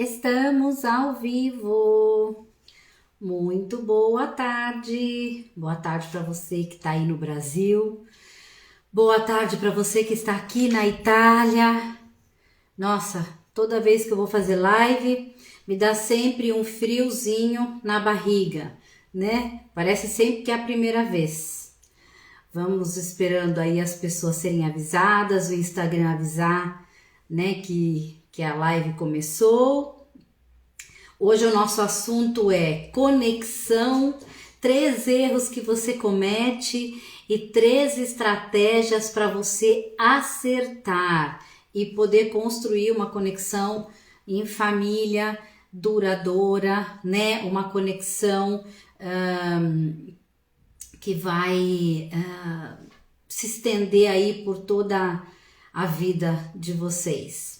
Estamos ao vivo. Muito boa tarde. Boa tarde para você que está aí no Brasil. Boa tarde para você que está aqui na Itália. Nossa, toda vez que eu vou fazer live, me dá sempre um friozinho na barriga, né? Parece sempre que é a primeira vez. Vamos esperando aí as pessoas serem avisadas, o Instagram avisar, né, que a live começou. Hoje o nosso assunto é conexão, 3 erros que você comete e 3 estratégias para você acertar e poder construir uma conexão em família duradoura, né? Uma conexão que vai se estender aí por toda a vida de vocês.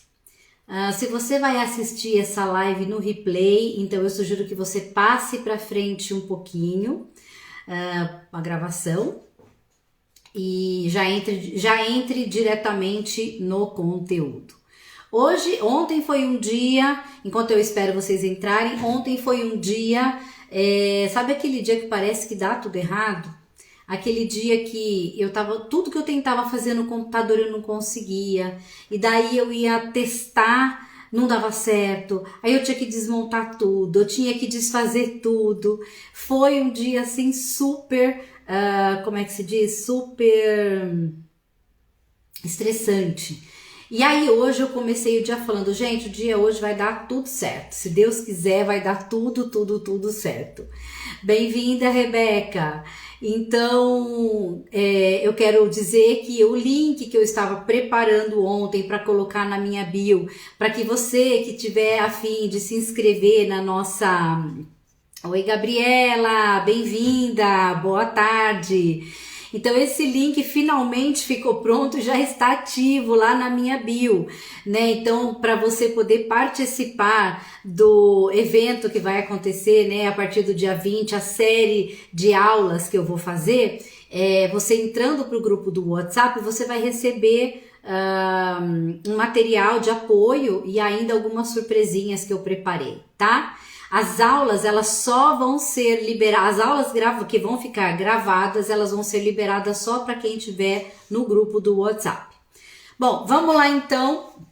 Se você vai assistir essa live no replay, então eu sugiro que você passe para frente um pouquinho a gravação e já entre diretamente no conteúdo. Ontem foi um dia, enquanto eu espero vocês entrarem, ontem foi um dia, sabe aquele dia que parece que dá tudo errado? Aquele dia que tudo que eu tentava fazer no computador eu não conseguia, e daí eu ia testar, não dava certo, aí eu tinha que desmontar tudo, eu tinha que desfazer tudo. Foi um dia assim super, como é que se diz? Super estressante. E aí hoje eu comecei o dia falando, gente, o dia hoje vai dar tudo certo. Se Deus quiser, vai dar tudo certo. Bem-vinda, Rebeca. Então, eu quero dizer que o link que eu estava preparando ontem para colocar na minha bio, para que você que tiver a fim de se inscrever na nossa... Oi, Gabriela, bem-vinda, boa tarde. Então esse link finalmente ficou pronto, já está ativo lá na minha bio, né? Então para você poder participar do evento que vai acontecer, né, a partir do dia 20, a série de aulas que eu vou fazer, você entrando para o grupo do WhatsApp, você vai receber um material de apoio e ainda algumas surpresinhas que eu preparei, tá? As aulas, elas só vão ser liberadas, as aulas que vão ficar gravadas, elas vão ser liberadas só para quem estiver no grupo do WhatsApp. Bom, vamos lá então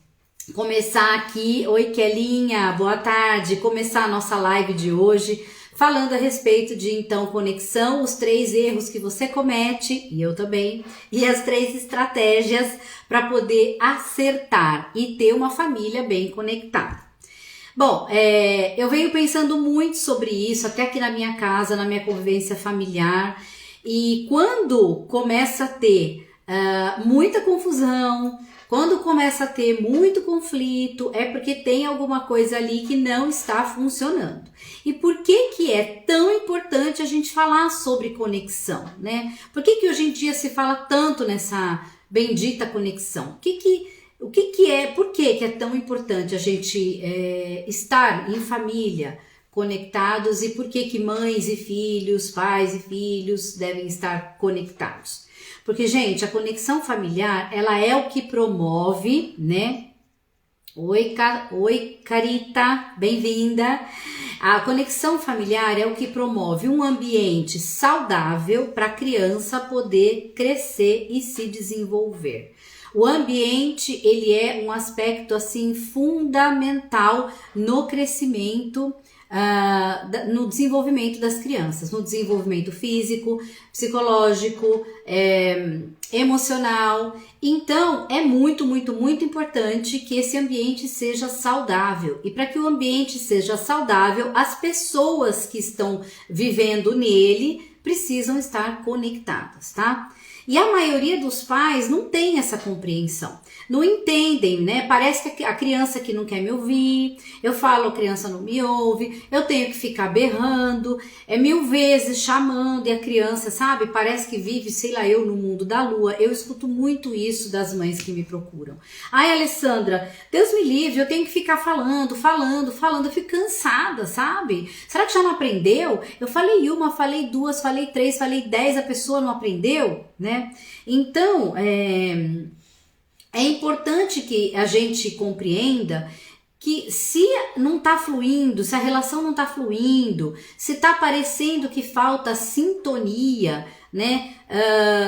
começar aqui. Oi, Kelinha, boa tarde. Começar a nossa live de hoje falando a respeito de, então, conexão, os 3 erros que você comete, e eu também, e as 3 estratégias para poder acertar e ter uma família bem conectada. Bom, eu venho pensando muito sobre isso, até aqui na minha casa, na minha convivência familiar, e quando começa a ter muita confusão, quando começa a ter muito conflito, é porque tem alguma coisa ali que não está funcionando. E por que é tão importante a gente falar sobre conexão, né? Por que hoje em dia se fala tanto nessa bendita conexão? Por que é tão importante a gente estar em família, conectados, e por que mães e filhos, pais e filhos devem estar conectados? Porque, gente, a conexão familiar, ela é o que promove, né? Oi, Carita, bem-vinda. A conexão familiar é o que promove um ambiente saudável para a criança poder crescer e se desenvolver. O ambiente, ele é um aspecto assim fundamental no crescimento, no desenvolvimento das crianças, no desenvolvimento físico, psicológico, emocional. Então, é muito importante que esse ambiente seja saudável. E para que o ambiente seja saudável, as pessoas que estão vivendo nele precisam estar conectadas, tá? E a maioria dos pais não tem essa compreensão, não entendem, né? Parece que a criança que não quer me ouvir, eu falo, a criança não me ouve, eu tenho que ficar berrando, 1000 vezes chamando, e a criança, sabe? Parece que vive, sei lá, eu no mundo da lua. Eu escuto muito isso das mães que me procuram. Ai, Alessandra, Deus me livre, eu tenho que ficar falando, eu fico cansada, sabe? Será que já não aprendeu? Eu falei uma, falei 2, falei 3, falei 10, a pessoa não aprendeu, né? Então, é importante que a gente compreenda que se não tá fluindo, se a relação não tá fluindo, se tá parecendo que falta sintonia, né?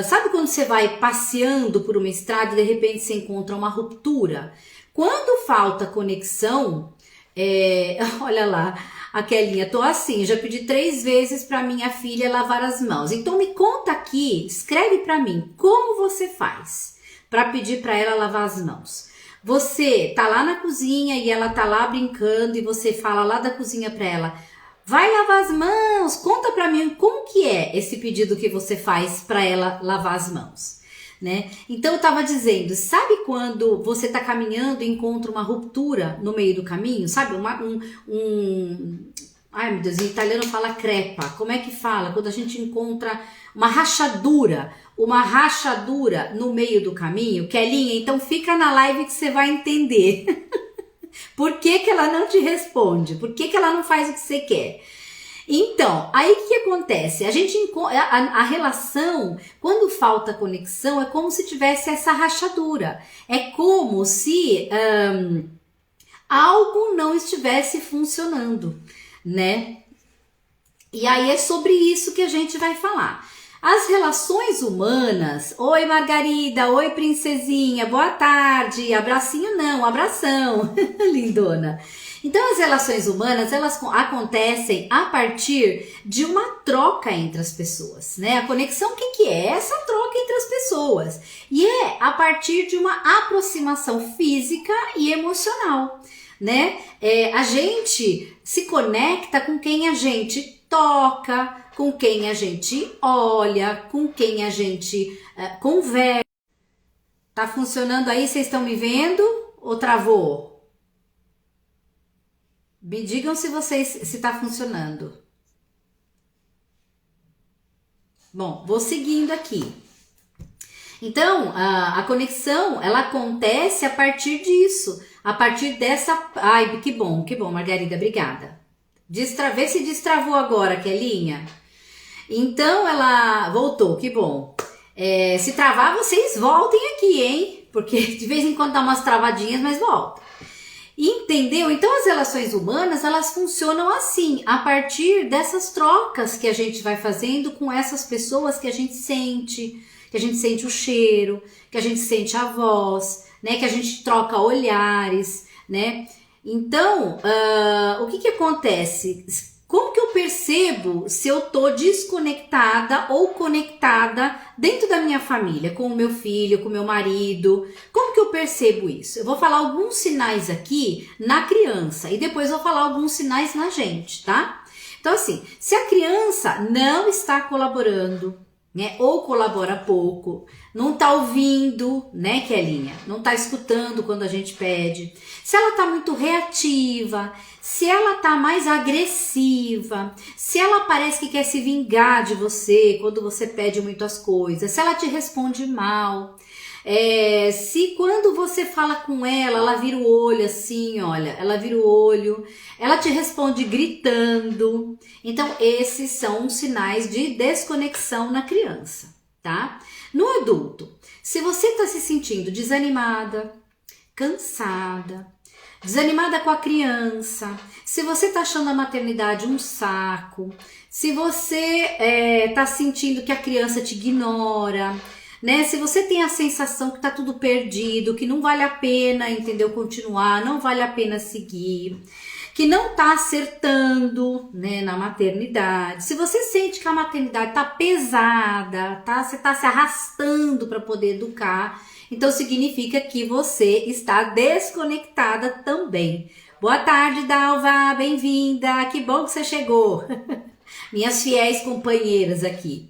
Sabe quando você vai passeando por uma estrada e de repente você encontra uma ruptura? Quando falta conexão, olha lá, a Kelinha, tô assim, já pedi 3 vezes para minha filha lavar as mãos. Então me conta aqui, escreve para mim, como você faz para pedir para ela lavar as mãos? Você tá lá na cozinha e ela tá lá brincando e você fala lá da cozinha para ela, vai lavar as mãos, conta para mim como que é esse pedido que você faz para ela lavar as mãos, né? Então eu tava dizendo, sabe quando você tá caminhando e encontra uma ruptura no meio do caminho, sabe? Ai meu Deus, em italiano fala crepa, como é que fala? Quando a gente encontra uma rachadura no meio do caminho, Kelinha, então fica na live que você vai entender. Por que que ela não te responde? Por que que ela não faz o que você quer? Então, aí o que acontece? A relação, quando falta conexão, é como se tivesse essa rachadura. É como se algo não estivesse funcionando, né? E aí é sobre isso que a gente vai falar. As relações humanas, oi Margarida, oi princesinha, boa tarde, abracinho não, abração, lindona. Então as relações humanas, elas acontecem a partir de uma troca entre as pessoas, né? A conexão, o que é? Essa troca entre as pessoas. E é a partir de uma aproximação física e emocional, né? A gente se conecta com quem a gente toca, com quem a gente olha, com quem a gente conversa. Tá funcionando aí? Vocês estão me vendo ou travou? Me digam se tá funcionando. Bom, vou seguindo aqui. Então, a conexão, ela acontece a partir disso, a partir dessa... Ai, que bom, Margarida, obrigada. Vê se destravou agora, Kelinha. Então, ela voltou, que bom. Se travar, vocês voltem aqui, hein? Porque de vez em quando dá umas travadinhas, mas volta. Entendeu? Então, as relações humanas, elas funcionam assim, a partir dessas trocas que a gente vai fazendo com essas pessoas que a gente sente o cheiro, que a gente sente a voz, né? Que a gente troca olhares, né? Então, o que acontece? Como que eu percebo se eu tô desconectada ou conectada dentro da minha família, com o meu filho, com o meu marido? Como que eu percebo isso? Eu vou falar alguns sinais aqui na criança e depois vou falar alguns sinais na gente, tá? Então assim, se a criança não está colaborando, né, ou colabora pouco, não tá ouvindo, né, Kelinha? Não tá escutando quando a gente pede. Se ela tá muito reativa, se ela tá mais agressiva, se ela parece que quer se vingar de você quando você pede muitas coisas, se ela te responde mal, se quando você fala com ela vira o olho assim, olha, ela vira o olho, ela te responde gritando. Então, esses são sinais de desconexão na criança, tá? No adulto, se você está se sentindo desanimada, cansada, desanimada com a criança, se você está achando a maternidade um saco, se você está sentindo que a criança te ignora, né? Se você tem a sensação que tá tudo perdido, que não vale a pena, entendeu? Continuar, não vale a pena seguir, que não tá acertando, né, na maternidade. Se você sente que a maternidade tá pesada, tá? Você tá se arrastando para poder educar, então significa que você está desconectada também. Boa tarde, Dalva, bem-vinda, que bom que você chegou. Minhas fiéis companheiras aqui.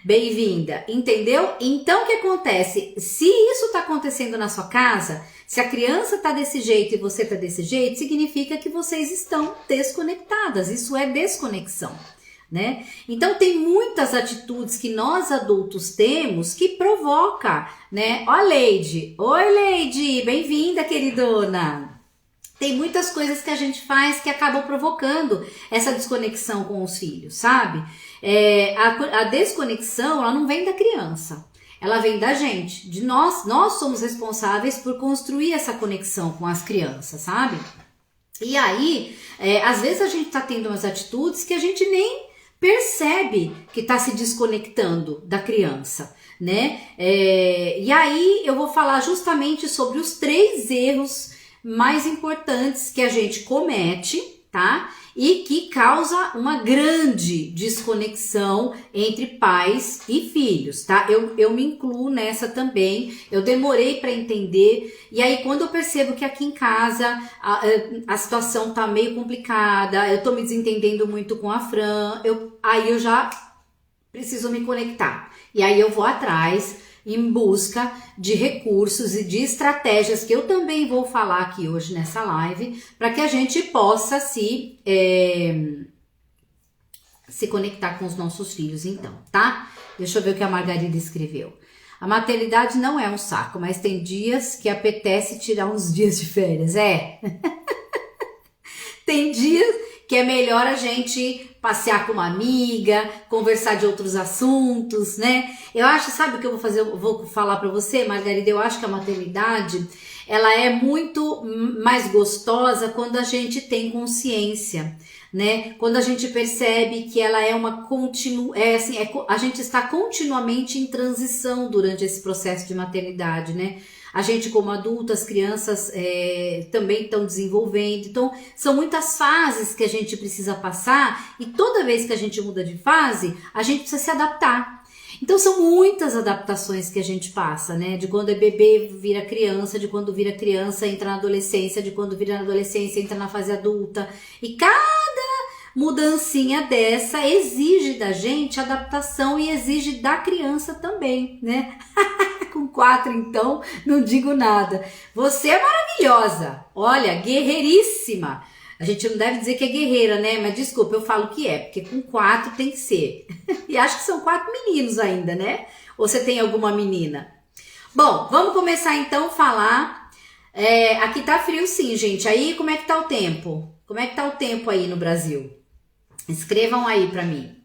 Bem-vinda, entendeu? Então o que acontece? Se isso está acontecendo na sua casa, se a criança está desse jeito e você está desse jeito, significa que vocês estão desconectadas. Isso é desconexão, né? Então tem muitas atitudes que nós adultos temos que provoca, né? Ó, Leide. Oi, Leide, bem-vinda, queridona. Tem muitas coisas que a gente faz que acabam provocando essa desconexão com os filhos, sabe? A desconexão, ela não vem da criança. ela vem da gente, de nós somos responsáveis por construir essa conexão com as crianças, sabe? E aí, às vezes a gente tá tendo umas atitudes que a gente nem percebe que tá se desconectando da criança, né? E aí eu vou falar justamente sobre os 3 erros mais importantes que a gente comete, tá? E que causa uma grande desconexão entre pais e filhos, tá? Eu me incluo nessa também, eu demorei para entender, e aí quando eu percebo que aqui em casa a situação tá meio complicada, eu tô me desentendendo muito com a Fran, aí eu já preciso me conectar, e aí eu vou atrás em busca de recursos e de estratégias que eu também vou falar aqui hoje nessa live, para que a gente possa se conectar com os nossos filhos então, tá? Deixa eu ver o que a Margarida escreveu. A maternidade não é um saco, mas tem dias que apetece tirar uns dias de férias, Tem dias que é melhor a gente passear com uma amiga, conversar de outros assuntos, né? Eu acho, sabe o que eu vou fazer? Eu vou falar pra você, Margarida, eu acho que a maternidade, ela é muito mais gostosa quando a gente tem consciência, né? Quando a gente percebe que ela é uma a gente está continuamente em transição durante esse processo de maternidade, né? A gente como adulto, as crianças também estão desenvolvendo, então são muitas fases que a gente precisa passar e toda vez que a gente muda de fase, a gente precisa se adaptar. Então são muitas adaptações que a gente passa, né? De quando é bebê vira criança, de quando vira criança entra na adolescência, de quando vira na adolescência entra na fase adulta. E cada mudancinha dessa exige da gente adaptação e exige da criança também, né? Com 4 então, não digo nada. Você é maravilhosa, olha, guerreiríssima. A gente não deve dizer que é guerreira, né? Mas desculpa, eu falo que porque com 4 tem que ser. E acho que são 4 meninos ainda, né? Ou você tem alguma menina? Bom, vamos começar então a falar. Aqui tá frio sim, gente. Aí como é que tá o tempo? Como é que tá o tempo aí no Brasil? Escrevam aí pra mim.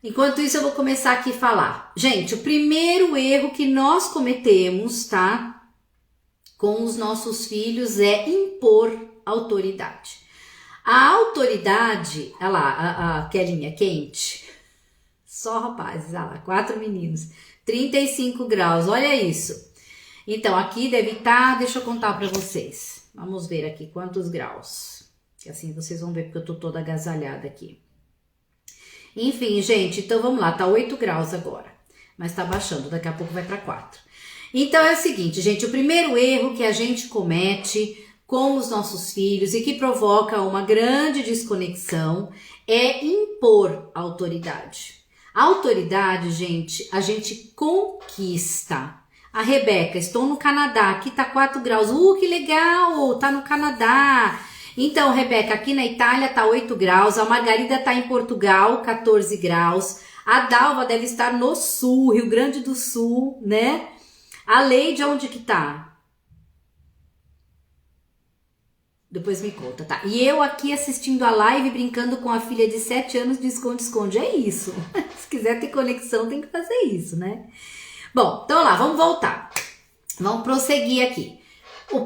Enquanto isso, eu vou começar aqui a falar. Gente, o primeiro erro que nós cometemos, tá? Com os nossos filhos é impor autoridade. A autoridade, olha lá, a Kelinha quente. Só rapazes, olha lá, 4 meninos. 35 graus, olha isso. Então, aqui deve estar, deixa eu contar pra vocês. Vamos ver aqui quantos graus. Que assim vocês vão ver porque eu tô toda agasalhada aqui. Enfim, gente, então vamos lá, tá 8 graus agora, mas tá baixando, daqui a pouco vai para 4. Então é o seguinte, gente, o primeiro erro que a gente comete com os nossos filhos e que provoca uma grande desconexão é impor autoridade. A autoridade, gente, a gente conquista. A Rebeca, estou no Canadá, aqui tá 4 graus, que legal, tá no Canadá. Então, Rebeca, aqui na Itália tá 8 graus, a Margarida tá em Portugal, 14 graus, a Dalva deve estar no sul, Rio Grande do Sul, né? A Leide, onde que tá? Depois me conta, tá? E eu aqui assistindo a live, brincando com a filha de 7 anos de esconde-esconde, é isso. Se quiser ter conexão, tem que fazer isso, né? Bom, então lá, vamos voltar. Vamos prosseguir aqui.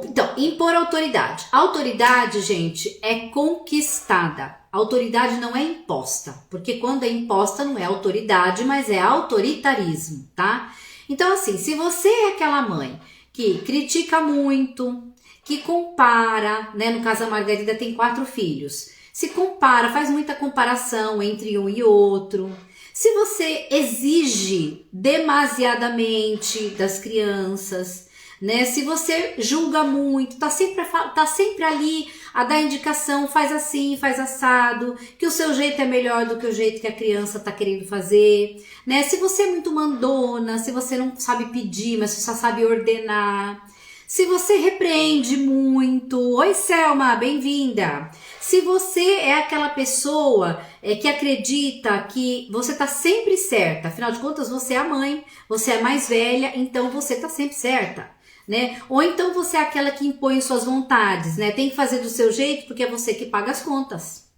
Então, impor autoridade. Autoridade, gente, é conquistada. Autoridade não é imposta, porque quando é imposta não é autoridade, mas é autoritarismo, tá? Então, assim, se você é aquela mãe que critica muito, que compara, né? No caso, a Margarida tem 4 filhos. Se compara, faz muita comparação entre um e outro. Se você exige demasiadamente das crianças, né? Se você julga muito, tá sempre ali a dar indicação, faz assim, faz assado, que o seu jeito é melhor do que o jeito que a criança tá querendo fazer, né? Se você é muito mandona, se você não sabe pedir, mas só sabe ordenar, se você repreende muito, oi Selma, bem-vinda. Se você é aquela pessoa que acredita que você tá sempre certa, afinal de contas você é a mãe, você é mais velha, então você tá sempre certa. Né? Ou então você é aquela que impõe suas vontades, né? Tem que fazer do seu jeito porque é você que paga as contas.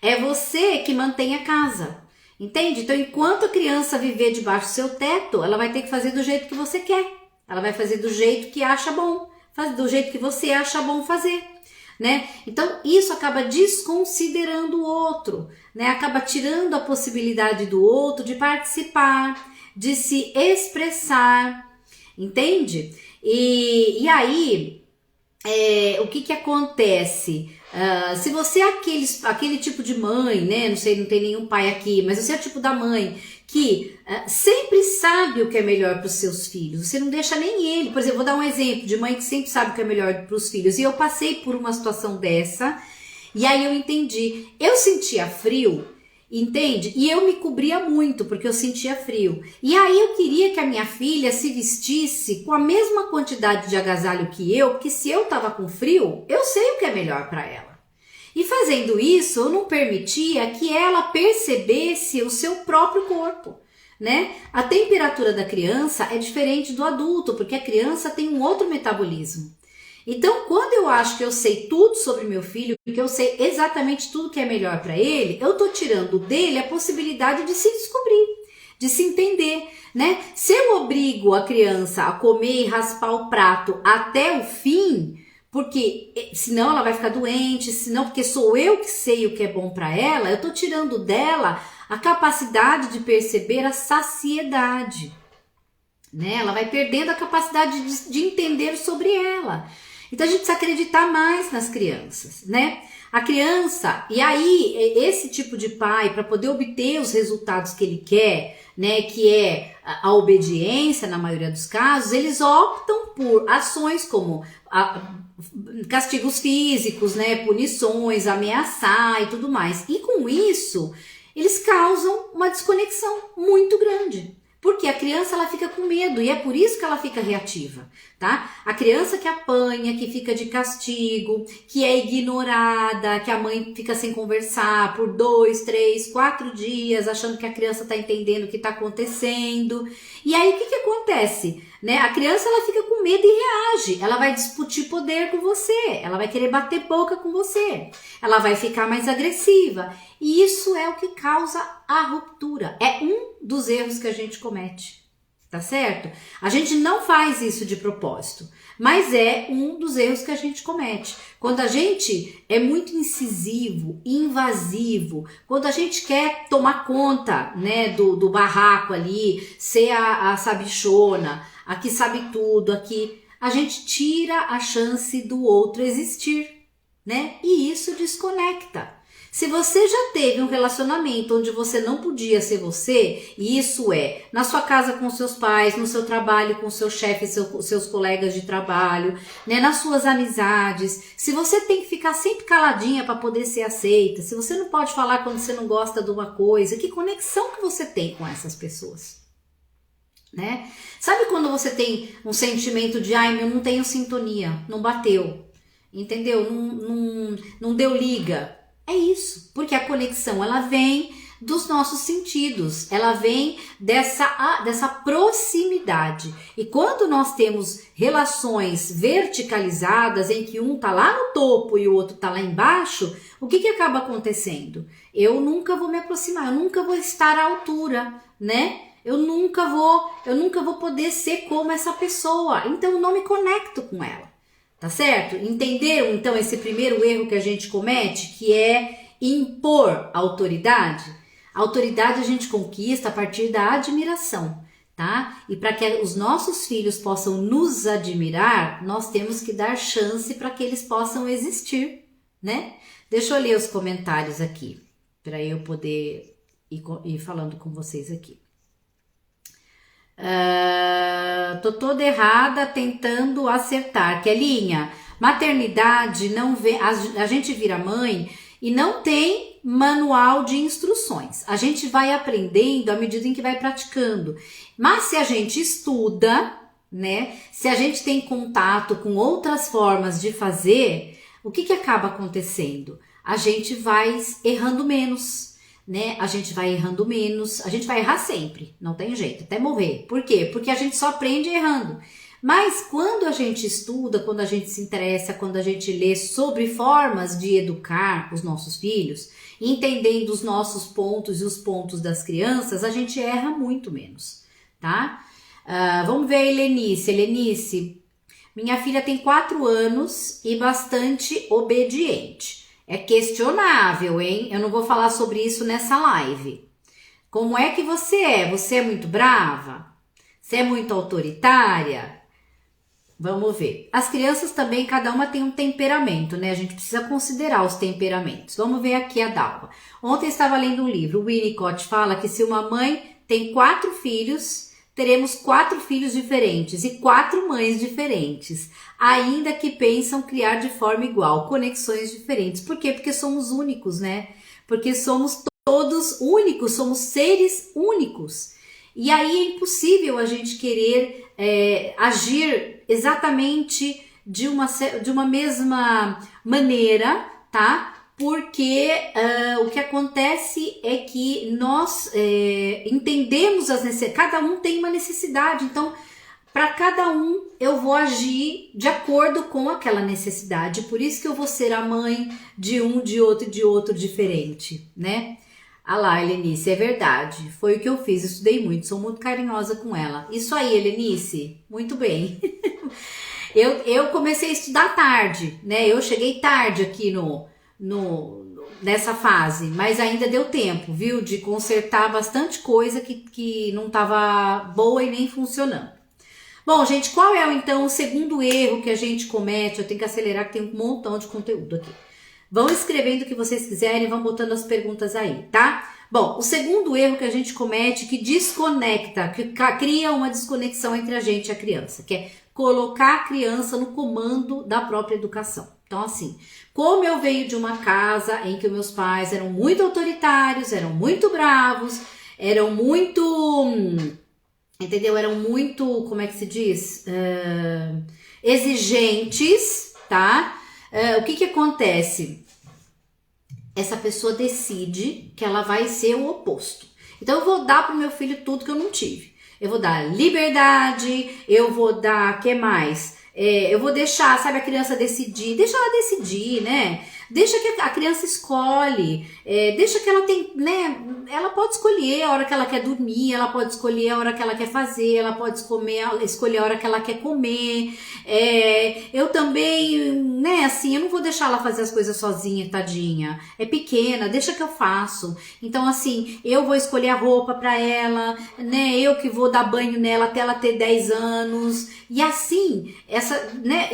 É você que mantém a casa. Entende? Então, enquanto a criança viver debaixo do seu teto, ela vai ter que fazer do jeito que você quer. Ela vai fazer do jeito que acha bom, fazer do jeito que você acha bom fazer, né? Então, isso acaba desconsiderando o outro, né? Acaba tirando a possibilidade do outro de participar, de se expressar, entende? E aí, o que acontece? Se você é aquele tipo de mãe, né? Não sei, não tem nenhum pai aqui, mas você é o tipo da mãe que sempre sabe o que é melhor para os seus filhos. Você não deixa nem ele. Por exemplo, vou dar um exemplo de mãe que sempre sabe o que é melhor para os filhos. E eu passei por uma situação dessa, e aí eu entendi. Eu sentia frio, entende? E eu me cobria muito, porque eu sentia frio. E aí eu queria que a minha filha se vestisse com a mesma quantidade de agasalho que eu, porque se eu tava com frio, eu sei o que é melhor para ela. E fazendo isso, eu não permitia que ela percebesse o seu próprio corpo, né? A temperatura da criança é diferente do adulto, porque a criança tem um outro metabolismo. Então, quando eu acho que eu sei tudo sobre meu filho, que eu sei exatamente tudo que é melhor para ele, eu tô tirando dele a possibilidade de se descobrir, de se entender, né? Se eu obrigo a criança a comer e raspar o prato até o fim, porque senão ela vai ficar doente, senão porque sou eu que sei o que é bom para ela, eu tô tirando dela a capacidade de perceber a saciedade, né? Ela vai perdendo a capacidade de entender sobre ela. Então a gente precisa acreditar mais nas crianças, né? A criança, e aí esse tipo de pai, para poder obter os resultados que ele quer, né, que é a obediência na maioria dos casos, eles optam por ações como castigos físicos, né, punições, ameaçar e tudo mais. E com isso, eles causam uma desconexão muito grande. Porque a criança ela fica com medo e é por isso que ela fica reativa, tá? A criança que apanha, que fica de castigo, que é ignorada, que a mãe fica sem conversar por 2, 3, 4 dias, achando que a criança tá entendendo o que tá acontecendo. E aí o que acontece? Né? A criança ela fica com medo e reage, ela vai disputar poder com você, ela vai querer bater boca com você, ela vai ficar mais agressiva. E isso é o que causa a ruptura, é um dos erros que a gente comete, tá certo? A gente não faz isso de propósito, mas é um dos erros que a gente comete. Quando a gente é muito incisivo, invasivo, quando a gente quer tomar conta, né, do barraco ali, ser a sabichona, a que sabe tudo, a gente tira a chance do outro existir, né? E isso desconecta. Se você já teve um relacionamento onde você não podia ser você, e isso é na sua casa com seus pais, no seu trabalho com seu chefe, seus colegas de trabalho, né, nas suas amizades, se você tem que ficar sempre caladinha para poder ser aceita, se você não pode falar quando você não gosta de uma coisa, que conexão que você tem com essas pessoas? Né? Sabe quando você tem um sentimento de ai, eu não tenho sintonia, não bateu, entendeu? Não deu liga. É isso, porque a conexão ela vem dos nossos sentidos, ela vem dessa proximidade. E quando nós temos relações verticalizadas em que um tá lá no topo e o outro tá lá embaixo, o que acaba acontecendo? Eu nunca vou me aproximar, eu nunca vou estar à altura, né? Eu nunca vou poder ser como essa pessoa, então eu não me conecto com ela. Tá certo? Entenderam então esse primeiro erro que a gente comete, que é impor autoridade? A autoridade a gente conquista a partir da admiração, tá? E para que os nossos filhos possam nos admirar, nós temos que dar chance para que eles possam existir, né? Deixa eu ler os comentários aqui, para eu poder ir falando com vocês aqui. Tô toda errada tentando acertar. Kelinha, maternidade não vê, a gente vira mãe e não tem manual de instruções. A gente vai aprendendo à medida em que vai praticando. Mas se a gente estuda, né? Se a gente tem contato com outras formas de fazer, o que acaba acontecendo? A gente vai errando menos. Né? A gente vai errando menos, a gente vai errar sempre, não tem jeito, até morrer. Por quê? Porque a gente só aprende errando. Mas quando a gente estuda, quando a gente se interessa, quando a gente lê sobre formas de educar os nossos filhos, entendendo os nossos pontos e os pontos das crianças, a gente erra muito menos, tá? Vamos ver a Helenice. Helenice, minha filha tem 4 anos e bastante obediente. É questionável, hein? Eu não vou falar sobre isso nessa live. Como é que você é? Você é muito brava? Você é muito autoritária? Vamos ver. As crianças também, cada uma tem um temperamento, né? A gente precisa considerar os temperamentos. Vamos ver aqui a Dalva. Ontem eu estava lendo um livro. O Winnicott fala que se uma mãe tem 4 filhos, teremos 4 filhos diferentes e 4 mães diferentes, ainda que pensam criar de forma igual, conexões diferentes. Por quê? Porque somos únicos, né? Porque somos todos únicos, somos seres únicos. E aí é impossível a gente querer agir exatamente de uma mesma maneira, tá? Porque o que acontece é que nós entendemos as necessidades, cada um tem uma necessidade, então para cada um eu vou agir de acordo com aquela necessidade, por isso que eu vou ser a mãe de um, de outro diferente, né? Ah lá, Helenice, é verdade, foi o que eu fiz, estudei muito, sou muito carinhosa com ela. Isso aí, Helenice, muito bem. Eu comecei a estudar tarde, né? Eu cheguei tarde aqui nessa fase, mas ainda deu tempo, viu? De consertar bastante coisa que não estava boa e nem funcionando. Bom, gente, qual é então o segundo erro que a gente comete? Eu tenho que acelerar que tem um montão de conteúdo aqui. Vão escrevendo o que vocês quiserem, vão botando as perguntas aí, tá? Bom, o segundo erro que a gente comete, que desconecta, que cria uma desconexão entre a gente e a criança, que é colocar a criança no comando da própria educação. Então, assim, como eu venho de uma casa em que meus pais eram muito autoritários, eram muito bravos, eram muito, entendeu? Eram muito, como é que se diz? Exigentes, tá? O que acontece? Essa pessoa decide que ela vai ser o oposto. Então, eu vou dar pro meu filho tudo que eu não tive. Eu vou dar liberdade, eu vou dar, que mais? Eu vou deixar, sabe, a criança decidir, deixa ela decidir, né? Deixa que a criança escolhe, deixa que ela tem, né? Ela pode escolher a hora que ela quer dormir, ela pode escolher a hora que ela quer fazer, ela pode escolher a hora que ela quer comer. Eu também, né, assim, eu não vou deixar ela fazer as coisas sozinha, tadinha. É pequena, deixa que eu faço. Então, assim, eu vou escolher a roupa pra ela, né? Eu que vou dar banho nela até ela ter 10 anos. E assim, né,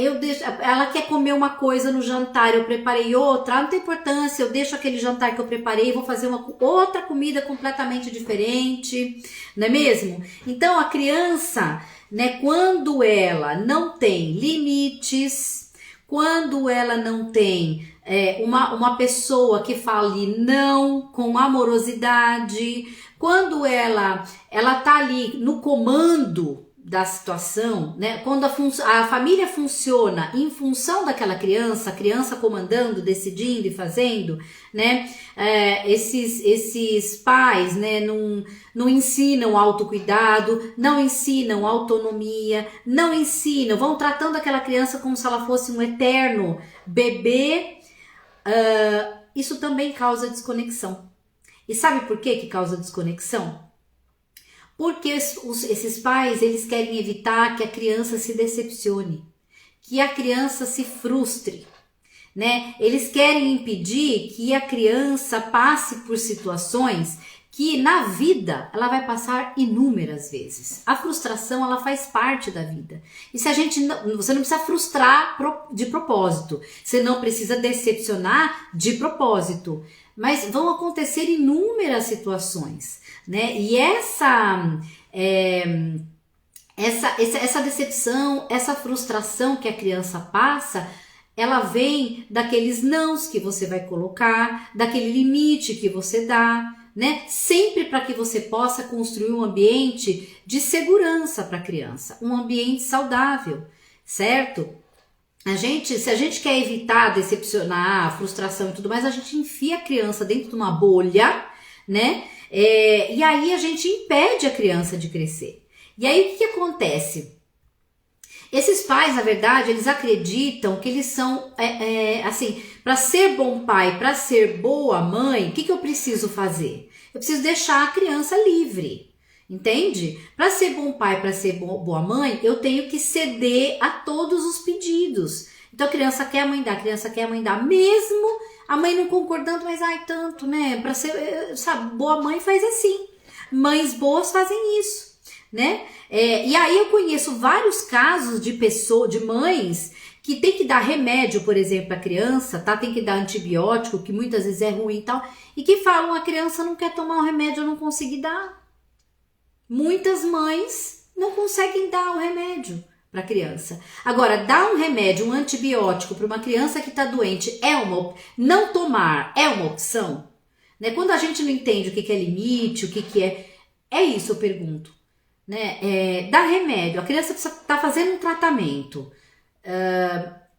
ela quer comer uma coisa no jantar, eu preparei outra, não tem importância, eu deixo aquele jantar que eu preparei e vou fazer outra comida completamente diferente, não é mesmo? Então a criança, né, quando ela não tem limites, quando ela não tem uma pessoa que fale não com amorosidade, quando ela tá ali no comando da situação, né? Quando a família funciona em função daquela criança, a criança comandando, decidindo e fazendo, né? Esses pais, né? Não ensinam autocuidado, não ensinam autonomia, não ensinam, vão tratando aquela criança como se ela fosse um eterno bebê. Isso também causa desconexão. E sabe por que causa desconexão? Porque esses pais, eles querem evitar que a criança se decepcione, que a criança se frustre, né? Eles querem impedir que a criança passe por situações que na vida ela vai passar inúmeras vezes. A frustração, ela faz parte da vida. E se você não precisa frustrar de propósito, você não precisa decepcionar de propósito, mas vão acontecer inúmeras situações, né? E essa decepção, essa frustração que a criança passa, ela vem daqueles nãos que você vai colocar, daquele limite que você dá, né? Sempre para que você possa construir um ambiente de segurança para a criança, um ambiente saudável, certo? Se a gente quer evitar decepcionar, a frustração e tudo mais, a gente enfia a criança dentro de uma bolha, né? E aí a gente impede a criança de crescer. E aí o que acontece? Esses pais, na verdade, eles acreditam que eles são, assim, para ser bom pai, para ser boa mãe, o que eu preciso fazer? Eu preciso deixar a criança livre, entende? Para ser bom pai, para ser boa mãe, eu tenho que ceder a todos os pedidos. Então a criança quer, a mãe dá, mesmo a mãe não concordando, mas ai, tanto, né? Para ser, sabe, boa mãe faz assim. Mães boas fazem isso, né? E aí eu conheço vários casos de mães que tem que dar remédio, por exemplo, para a criança, tá? Tem que dar antibiótico, que muitas vezes é ruim e tal, e que falam, a criança não quer tomar o remédio, eu não consegui dar. Muitas mães não conseguem dar o remédio para a criança. Agora, dar um remédio, um antibiótico para uma criança que está doente não tomar é uma opção? Né? Quando a gente não entende o que é limite, o que é isso, eu pergunto. Né? Dar remédio, a criança está fazendo um tratamento,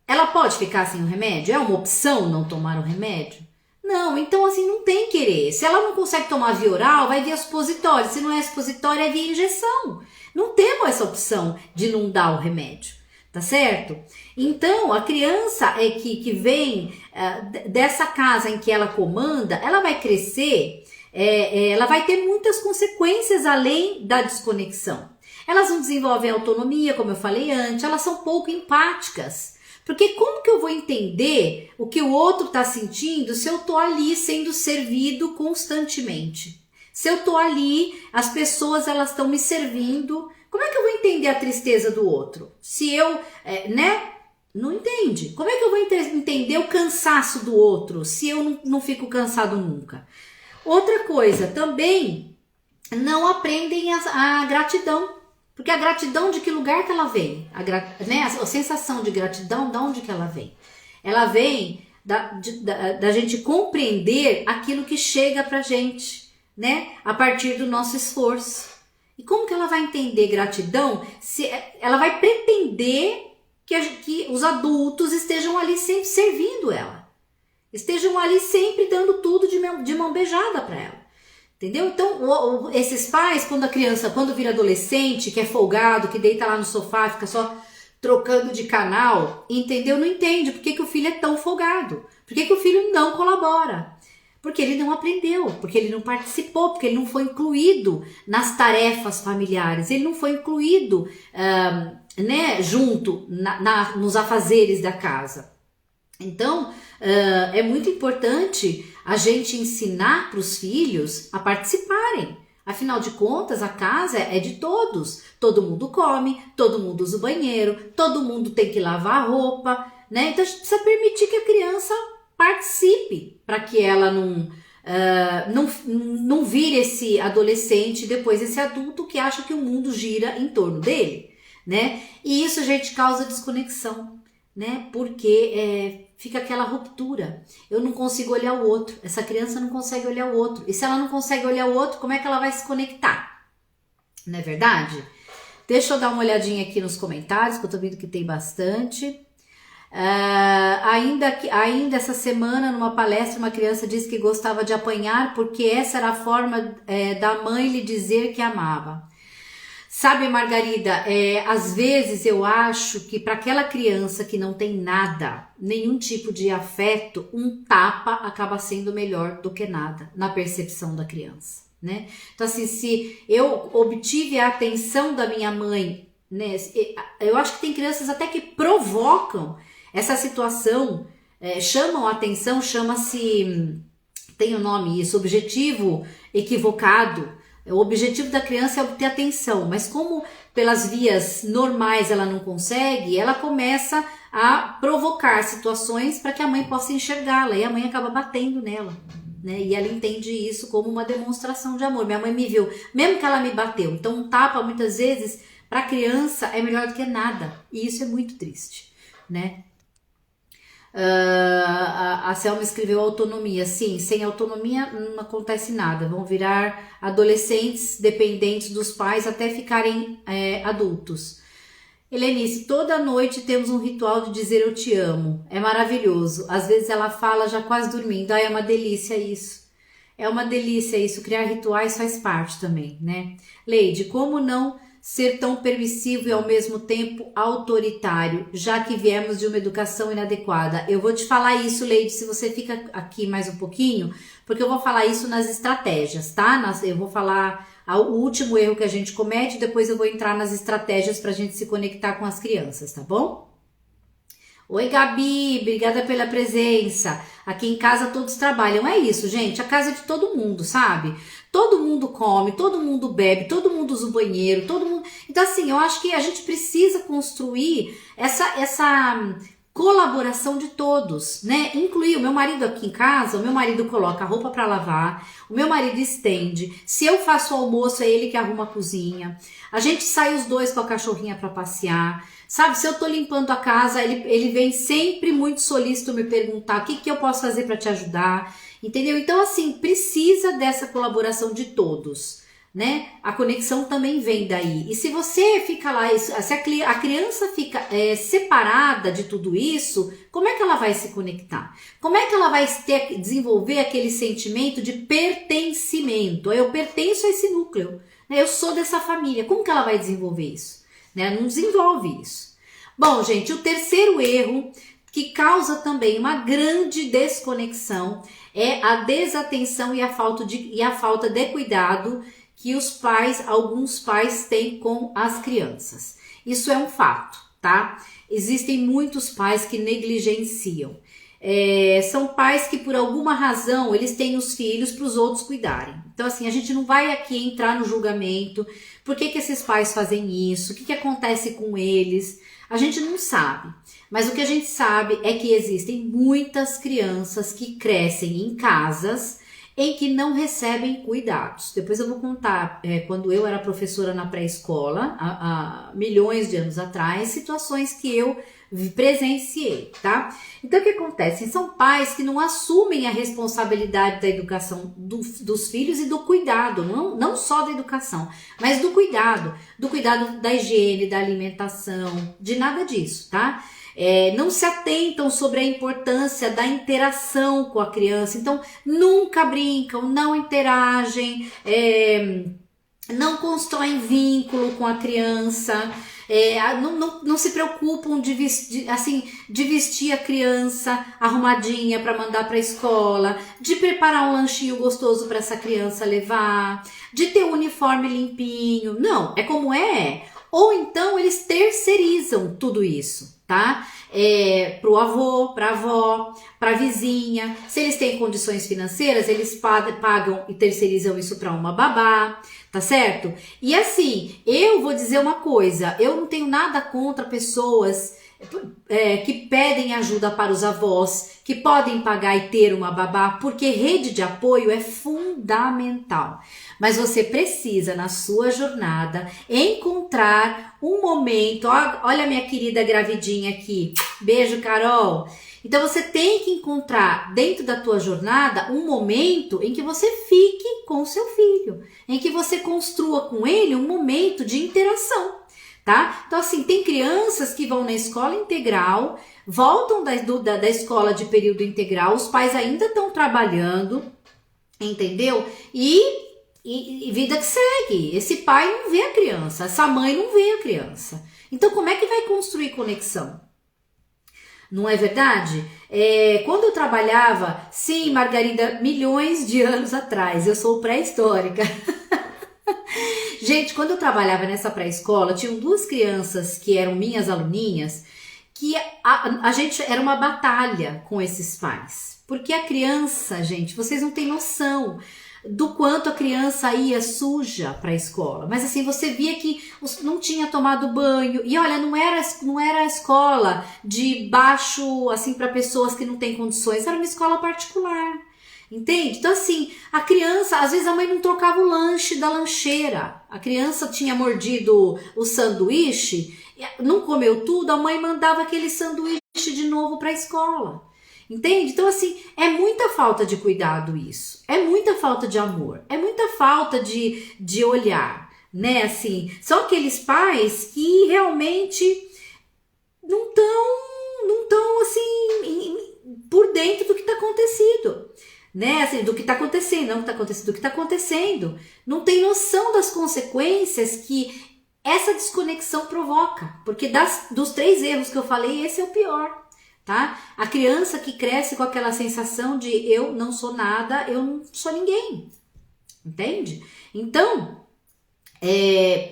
ela pode ficar sem o remédio? É uma opção não tomar o remédio? Não, então assim, não tem querer. Se ela não consegue tomar via oral, vai via supositório. Se não é supositório, é via injeção. Não temos essa opção de não dar o remédio, tá certo? Então, a criança que vem dessa casa em que ela comanda, ela vai crescer, ela vai ter muitas consequências além da desconexão. Elas não desenvolvem autonomia, como eu falei antes, elas são pouco empáticas. Porque como que eu vou entender o que o outro está sentindo se eu tô ali sendo servido constantemente? Se eu tô ali, as pessoas elas estão me servindo, como é que eu vou entender a tristeza do outro? Se eu, não entende. Como é que eu vou entender o cansaço do outro se eu não fico cansado nunca? Outra coisa, também não aprendem a gratidão. Porque a gratidão, de que lugar que ela vem? A sensação de gratidão, de onde que ela vem? Ela vem da gente compreender aquilo que chega pra gente, né? A partir do nosso esforço. E como que ela vai entender gratidão se ela vai pretender que os adultos estejam ali sempre servindo ela? Estejam ali sempre dando tudo de mão beijada para ela. Entendeu? Então, esses pais, quando vira adolescente, que é folgado, que deita lá no sofá, fica só trocando de canal, entendeu? Não entende por que o filho é tão folgado. Por que o filho não colabora? Porque ele não aprendeu, porque ele não participou, porque ele não foi incluído nas tarefas familiares, ele não foi incluído junto nos afazeres da casa. Então, é muito importante a gente ensinar para os filhos a participarem. Afinal de contas, a casa é de todos. Todo mundo come, todo mundo usa o banheiro, todo mundo tem que lavar a roupa, né? Então a gente precisa permitir que a criança participe para que ela não vire esse adolescente, depois esse adulto que acha que o mundo gira em torno dele, né? E isso, gente, causa desconexão, né? Porque fica aquela ruptura. Eu não consigo olhar o outro. Essa criança não consegue olhar o outro. E se ela não consegue olhar o outro, como é que ela vai se conectar? Não é verdade? Deixa eu dar uma olhadinha aqui nos comentários, que eu tô vendo que tem bastante. Ainda essa semana, numa palestra, uma criança disse que gostava de apanhar porque essa era a forma da mãe lhe dizer que amava. Sabe, Margarida, às vezes eu acho que para aquela criança que não tem nada, nenhum tipo de afeto, um tapa acaba sendo melhor do que nada, na percepção da criança, né? Então assim, se eu obtive a atenção da minha mãe, né, eu acho que tem crianças até que provocam essa situação, chamam a atenção, chama-se, tem o nome isso, objetivo equivocado. O objetivo da criança é obter atenção, mas como pelas vias normais ela não consegue, ela começa a provocar situações para que a mãe possa enxergá-la, e a mãe acaba batendo nela, né? E ela entende isso como uma demonstração de amor. Minha mãe me viu, mesmo que ela me bateu. Então um tapa muitas vezes para a criança é melhor do que nada, e isso é muito triste, né? A Selma escreveu autonomia. Sim, sem autonomia não acontece nada. Vão virar adolescentes dependentes dos pais até ficarem adultos. Helenice, toda noite temos um ritual de dizer eu te amo. É maravilhoso. Às vezes ela fala já quase dormindo. É uma delícia isso. É uma delícia isso. Criar rituais faz parte também, né? Leide, como não ser tão permissivo e ao mesmo tempo autoritário, já que viemos de uma educação inadequada? Eu vou te falar isso, Leide, se você fica aqui mais um pouquinho, porque eu vou falar isso nas estratégias, tá? Eu vou falar o último erro que a gente comete, depois eu vou entrar nas estratégias para a gente se conectar com as crianças, tá bom? Oi, Gabi, obrigada pela presença. Aqui em casa todos trabalham. É isso, gente, a casa é de todo mundo, sabe? Todo mundo come, todo mundo bebe, todo mundo usa o banheiro, todo mundo... Então, assim, eu acho que a gente precisa construir essa colaboração de todos, né? Incluir o meu marido aqui em casa, o meu marido coloca a roupa para lavar, o meu marido estende. Se eu faço o almoço, é ele que arruma a cozinha. A gente sai os dois com a cachorrinha para passear. Sabe, se eu tô limpando a casa, ele vem sempre muito solícito me perguntar o que eu posso fazer para te ajudar, entendeu? Então, assim, precisa dessa colaboração de todos, né? A conexão também vem daí. E se você fica lá, se a criança fica separada de tudo isso, como é que ela vai se conectar? Como é que ela vai desenvolver aquele sentimento de pertencimento? Eu pertenço a esse núcleo, né? Eu sou dessa família. Como que ela vai desenvolver isso? Né? Não desenvolve isso. Bom, gente, o terceiro erro que causa também uma grande desconexão é a desatenção e a falta de cuidado que alguns pais têm com as crianças. Isso é um fato, tá? Existem muitos pais que negligenciam. São pais que por alguma razão eles têm os filhos para os outros cuidarem. Então, assim, a gente não vai aqui entrar no julgamento. Por que esses pais fazem isso? O que acontece com eles? A gente não sabe. Mas o que a gente sabe é que existem muitas crianças que crescem em casas em que não recebem cuidados. Depois eu vou contar, quando eu era professora na pré-escola, há milhões de anos atrás, situações que eu presenciei, tá? Então o que acontece? São pais que não assumem a responsabilidade da educação dos filhos e do cuidado, não só da educação, mas do cuidado da higiene, da alimentação, de nada disso, tá? Não se atentam sobre a importância da interação com a criança, então nunca brincam, não interagem, não constroem vínculo com a criança, não se preocupam de vestir a criança arrumadinha para mandar para a escola, de preparar um lanchinho gostoso para essa criança levar, de ter o uniforme limpinho. Não, é como é. Ou então eles terceirizam tudo isso, tá? Pro avô, pra avó, pra vizinha. Se eles têm condições financeiras, eles pagam e terceirizam isso para uma babá, tá certo? E assim, eu vou dizer uma coisa, eu não tenho nada contra pessoas que pedem ajuda para os avós, que podem pagar e ter uma babá, porque rede de apoio é fundamental. Mas você precisa, na sua jornada, encontrar um momento. Olha a minha querida gravidinha aqui. Beijo, Carol. Então você tem que encontrar dentro da tua jornada um momento em que você fique com o seu filho, em que você construa com ele um momento de interação. Tá? Então, assim, tem crianças que vão na escola integral, voltam da escola de período integral, os pais ainda estão trabalhando, entendeu? E vida que segue. Esse pai não vê a criança, essa mãe não vê a criança. Então, como é que vai construir conexão? Não é verdade? Quando eu trabalhava, sim, Margarida, milhões de anos atrás, eu sou pré-histórica. Gente, quando eu trabalhava nessa pré-escola, tinham duas crianças que eram minhas aluninhas, que a gente era uma batalha com esses pais. Porque a criança, gente, vocês não têm noção do quanto a criança ia suja para a escola. Mas assim, você via que não tinha tomado banho. E olha, não era a escola de baixo, assim, para pessoas que não têm condições. Era uma escola particular. Entende? Então assim, a criança, às vezes a mãe não trocava o lanche da lancheira. A criança tinha mordido o sanduíche, não comeu tudo, a mãe mandava aquele sanduíche de novo para a escola. Entende? Então assim, é muita falta de cuidado isso. É muita falta de amor. É muita falta de olhar, né? Assim, são aqueles pais que realmente não estão assim por dentro do que está acontecendo. Né, assim, do que está acontecendo, não do que está acontecendo, do que está acontecendo. Não tem noção das consequências que essa desconexão provoca, porque dos 3 erros que eu falei, esse é o pior, tá? A criança que cresce com aquela sensação de eu não sou nada, eu não sou ninguém, entende? Então,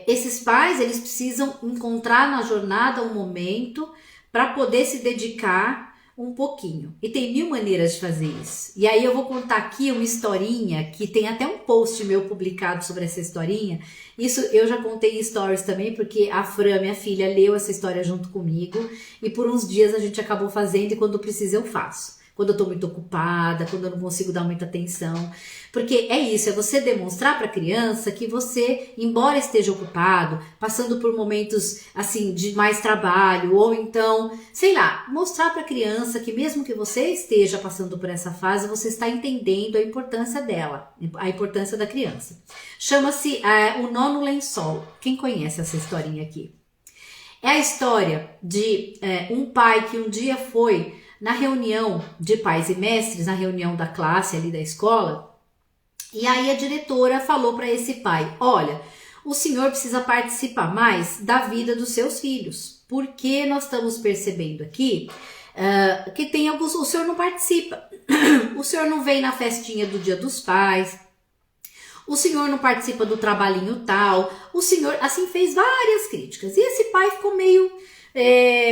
esses pais, eles precisam encontrar na jornada um momento para poder se dedicar um pouquinho. E tem 1000 maneiras de fazer isso. E aí eu vou contar aqui uma historinha, que tem até um post meu publicado sobre essa historinha. Isso eu já contei em stories também, porque a Fran, minha filha, leu essa história junto comigo. E por uns dias a gente acabou fazendo, e quando precisa eu faço. Quando eu tô muito ocupada, quando eu não consigo dar muita atenção. Porque é isso, é você demonstrar para a criança que você, embora esteja ocupado, passando por momentos assim de mais trabalho, ou então, sei lá, mostrar para a criança que mesmo que você esteja passando por essa fase, você está entendendo a importância dela, a importância da criança. Chama-se O Nó no Lençol. Quem conhece essa historinha aqui? É a história de um pai que um dia foi na reunião de pais e mestres, na reunião da classe ali da escola, e aí a diretora falou para esse pai: olha, o senhor precisa participar mais da vida dos seus filhos, porque nós estamos percebendo aqui que tem alguns, o senhor não participa, o senhor não vem na festinha do Dia dos Pais, o senhor não participa do trabalhinho tal, o senhor, assim, fez várias críticas, e esse pai ficou meio...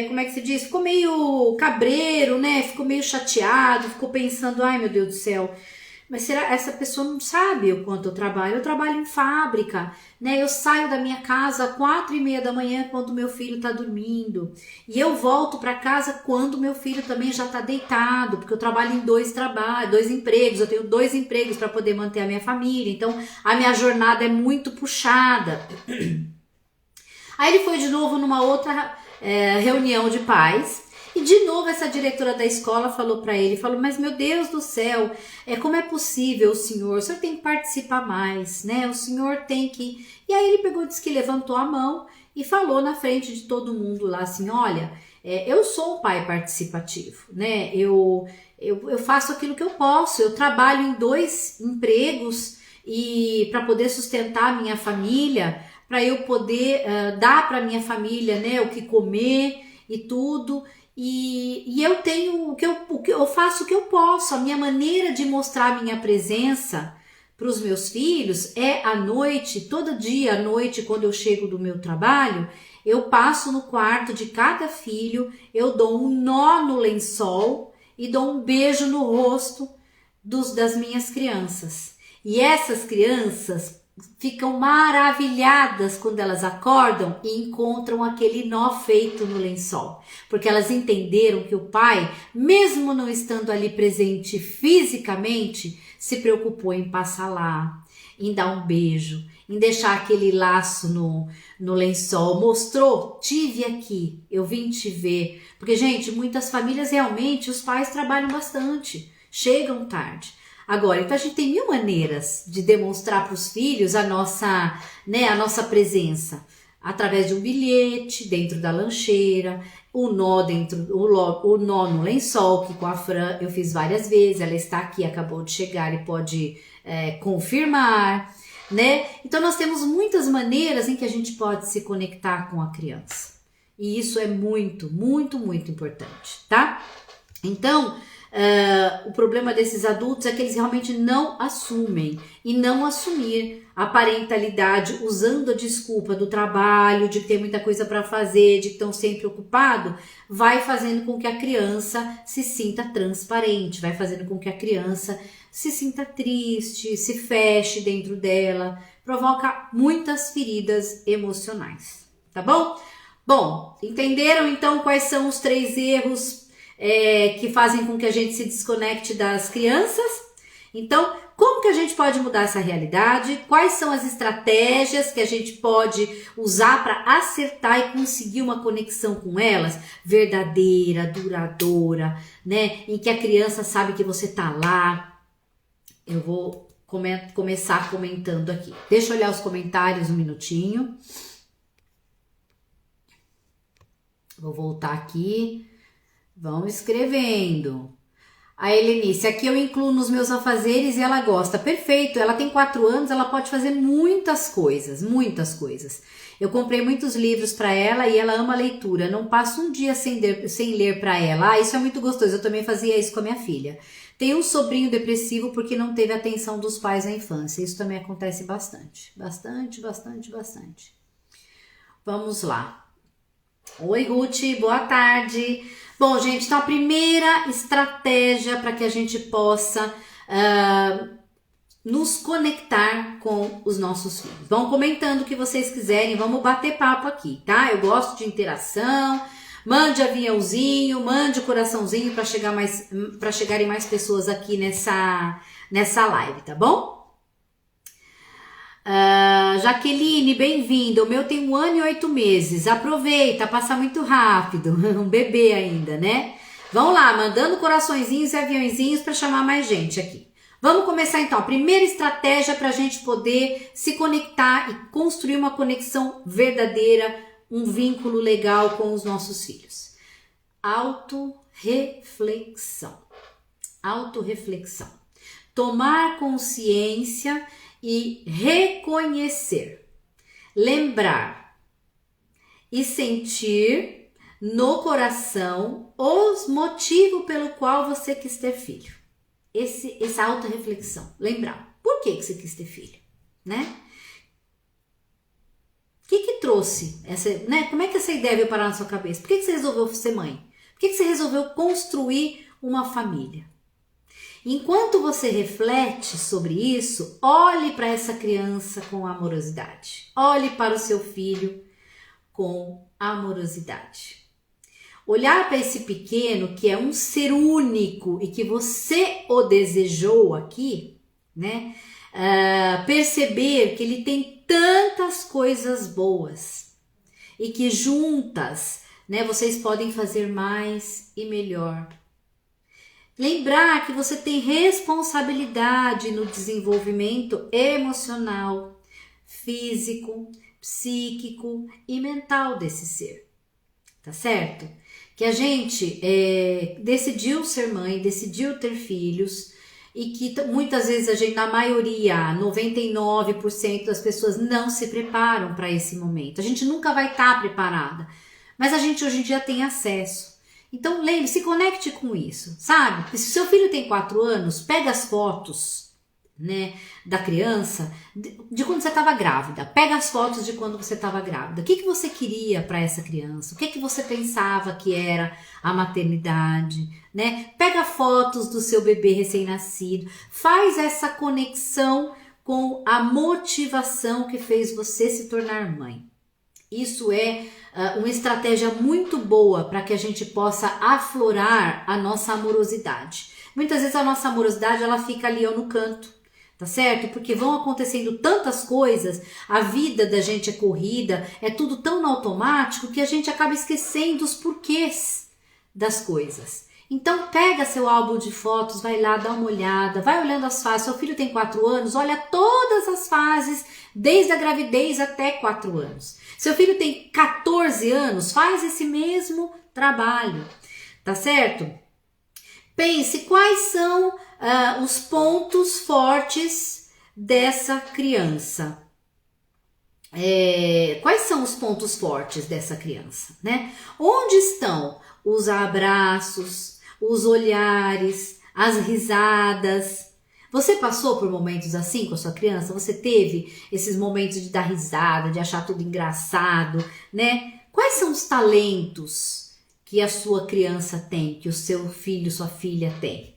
como é que se diz? Ficou meio cabreiro, né? Ficou meio chateado, ficou pensando, ai meu Deus do céu, mas será essa pessoa não sabe o quanto eu trabalho? Eu trabalho em fábrica, né? Eu saio da minha casa às 4:30 da manhã quando meu filho tá dormindo, e eu volto para casa quando meu filho também já tá deitado, porque eu trabalho em 2 empregos, eu tenho 2 empregos para poder manter a minha família, então a minha jornada é muito puxada. Aí ele foi de novo numa outra reunião de pais, e de novo essa diretora da escola falou para ele, falou: mas meu Deus do céu, como é possível o senhor tem que participar mais, né? O senhor tem que... E aí ele pegou, disse que levantou a mão e falou na frente de todo mundo lá assim: olha, eu sou um pai participativo, né? Eu faço aquilo que eu posso, eu trabalho em 2 empregos e para poder sustentar a minha família, para eu poder dar para minha família, né, o que comer e tudo, e eu tenho eu faço o que eu posso. A minha maneira de mostrar a minha presença para os meus filhos é à noite, todo dia à noite, quando eu chego do meu trabalho, eu passo no quarto de cada filho, eu dou um nó no lençol e dou um beijo no rosto das minhas crianças. E essas crianças ficam maravilhadas quando elas acordam e encontram aquele nó feito no lençol, porque elas entenderam que o pai, mesmo não estando ali presente fisicamente, se preocupou em passar lá, em dar um beijo, em deixar aquele laço no lençol, mostrou: tive aqui, eu vim te ver. Porque, gente, muitas famílias realmente, os pais trabalham bastante, chegam tarde. Agora, então a gente tem 1000 maneiras de demonstrar para os filhos a nossa presença. Através de um bilhete dentro da lancheira, o nó no lençol, que com a Fran eu fiz várias vezes, ela está aqui, acabou de chegar e pode confirmar, né? Então nós temos muitas maneiras em que a gente pode se conectar com a criança. E isso é muito, muito, muito importante, tá? Então, o problema desses adultos é que eles realmente não assumem, e não assumir a parentalidade usando a desculpa do trabalho, de ter muita coisa para fazer, de que estão sempre ocupados, vai fazendo com que a criança se sinta transparente, vai fazendo com que a criança se sinta triste, se feche dentro dela, provoca muitas feridas emocionais, tá bom? Bom, entenderam então quais são os 3 erros que fazem com que a gente se desconecte das crianças? Então, como que a gente pode mudar essa realidade? Quais são as estratégias que a gente pode usar para acertar e conseguir uma conexão com elas? Verdadeira, duradoura, né? Em que a criança sabe que você tá lá. Eu vou começar comentando aqui. Deixa eu olhar os comentários um minutinho. Vou voltar aqui. Vão escrevendo. A Helenice, aqui eu incluo nos meus afazeres e ela gosta. Perfeito, ela tem 4 anos, ela pode fazer muitas coisas, muitas coisas. Eu comprei muitos livros para ela e ela ama leitura. Não passo um dia sem ler para ela. Ah, isso é muito gostoso. Eu também fazia isso com a minha filha. Tem um sobrinho depressivo porque não teve atenção dos pais na infância. Isso também acontece bastante. Bastante, bastante, bastante. Vamos lá. Oi, Ruth, boa tarde. Bom, gente, então a primeira estratégia para que a gente possa nos conectar com os nossos filhos. Vão comentando o que vocês quiserem, vamos bater papo aqui, tá? Eu gosto de interação. Mande aviãozinho, mande o coraçãozinho para chegarem mais pessoas aqui nessa live, tá bom? Jaqueline, bem-vinda. O meu tem 1 ano e 8 meses. Aproveita, passa muito rápido. Um bebê ainda, né? Vamos lá, mandando coraçõezinhos e aviãozinhos para chamar mais gente aqui. Vamos começar então. A primeira estratégia para a gente poder se conectar e construir uma conexão verdadeira, um vínculo legal com os nossos filhos. Autorreflexão. Autorreflexão. Tomar consciência e reconhecer. Lembrar e sentir no coração os motivos pelo qual você quis ter filho. Essa autorreflexão. Lembrar. Por que você quis ter filho? Né? O que trouxe essa, né? Como é que essa ideia veio parar na sua cabeça? Por que você resolveu ser mãe? Por que você resolveu construir uma família? Enquanto você reflete sobre isso, olhe para essa criança com amorosidade. Olhe para o seu filho com amorosidade. Olhar para esse pequeno que é um ser único e que você o desejou aqui, né? Perceber que ele tem tantas coisas boas e que juntas, né, vocês podem fazer mais e melhor. Lembrar que você tem responsabilidade no desenvolvimento emocional, físico, psíquico e mental desse ser, tá certo? Que a gente decidiu ser mãe, decidiu ter filhos e que muitas vezes a gente, na maioria, 99% das pessoas não se preparam para esse momento. A gente nunca vai estar preparada, mas a gente hoje em dia tem acesso. Então, lembre, se conecte com isso, sabe? Se seu filho tem 4 anos, pega as fotos, né, da criança de quando você estava grávida. Pega as fotos de quando você estava grávida. O que você queria para essa criança? O que você pensava que era a maternidade, né? Pega fotos do seu bebê recém-nascido. Faz essa conexão com a motivação que fez você se tornar mãe. Isso é uma estratégia muito boa para que a gente possa aflorar a nossa amorosidade. Muitas vezes a nossa amorosidade ela fica ali no canto, tá certo? Porque vão acontecendo tantas coisas, a vida da gente é corrida, é tudo tão no automático que a gente acaba esquecendo os porquês das coisas. Então pega seu álbum de fotos, vai lá, dá uma olhada, vai olhando as fases. Seu filho tem 4 anos, olha todas as fases, desde a gravidez até 4 anos. Seu filho tem 14 anos, faz esse mesmo trabalho, tá certo? Pense quais são os pontos fortes dessa criança. Quais são os pontos fortes dessa criança, né? Onde estão os abraços, os olhares, as risadas? Você passou por momentos assim com a sua criança? Você teve esses momentos de dar risada, de achar tudo engraçado, né? Quais são os talentos que a sua criança tem, que o seu filho, sua filha tem?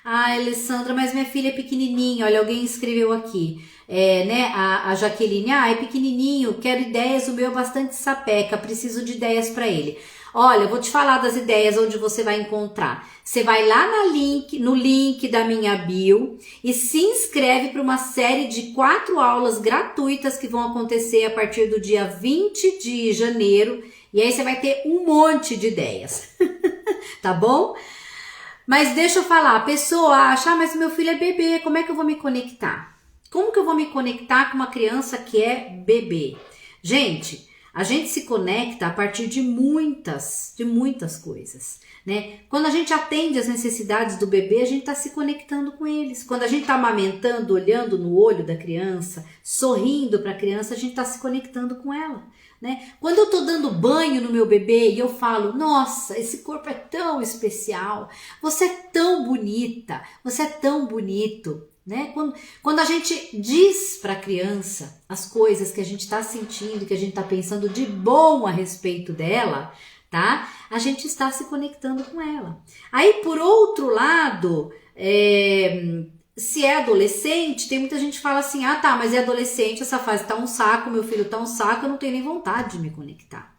Ah, Alessandra, mas minha filha é pequenininha. Olha, alguém escreveu aqui, né? A Jaqueline, é pequenininho, quero ideias, o meu é bastante sapeca, preciso de ideias para ele. Olha, eu vou te falar das ideias onde você vai encontrar. Você vai lá no link da minha bio e se inscreve para uma série de 4 aulas gratuitas que vão acontecer a partir do dia 20 de janeiro. E aí você vai ter um monte de ideias, tá bom? Mas deixa eu falar, a pessoa acha, mas meu filho é bebê, como é que eu vou me conectar? Como que eu vou me conectar com uma criança que é bebê? Gente, A gente se conecta a partir de muitas coisas, né? Quando a gente atende as necessidades do bebê, a gente está se conectando com eles. Quando a gente está amamentando, olhando no olho da criança, sorrindo para a criança, a gente está se conectando com ela, né? Quando eu estou dando banho no meu bebê e eu falo, nossa, esse corpo é tão especial, você é tão bonita, você é tão bonito, né? Quando a gente diz para a criança as coisas que a gente está sentindo, que a gente está pensando de bom a respeito dela, tá? A gente está se conectando com ela. Aí, por outro lado, se é adolescente, tem muita gente que fala assim, ah tá, mas é adolescente, essa fase tá um saco, meu filho tá um saco, eu não tenho nem vontade de me conectar.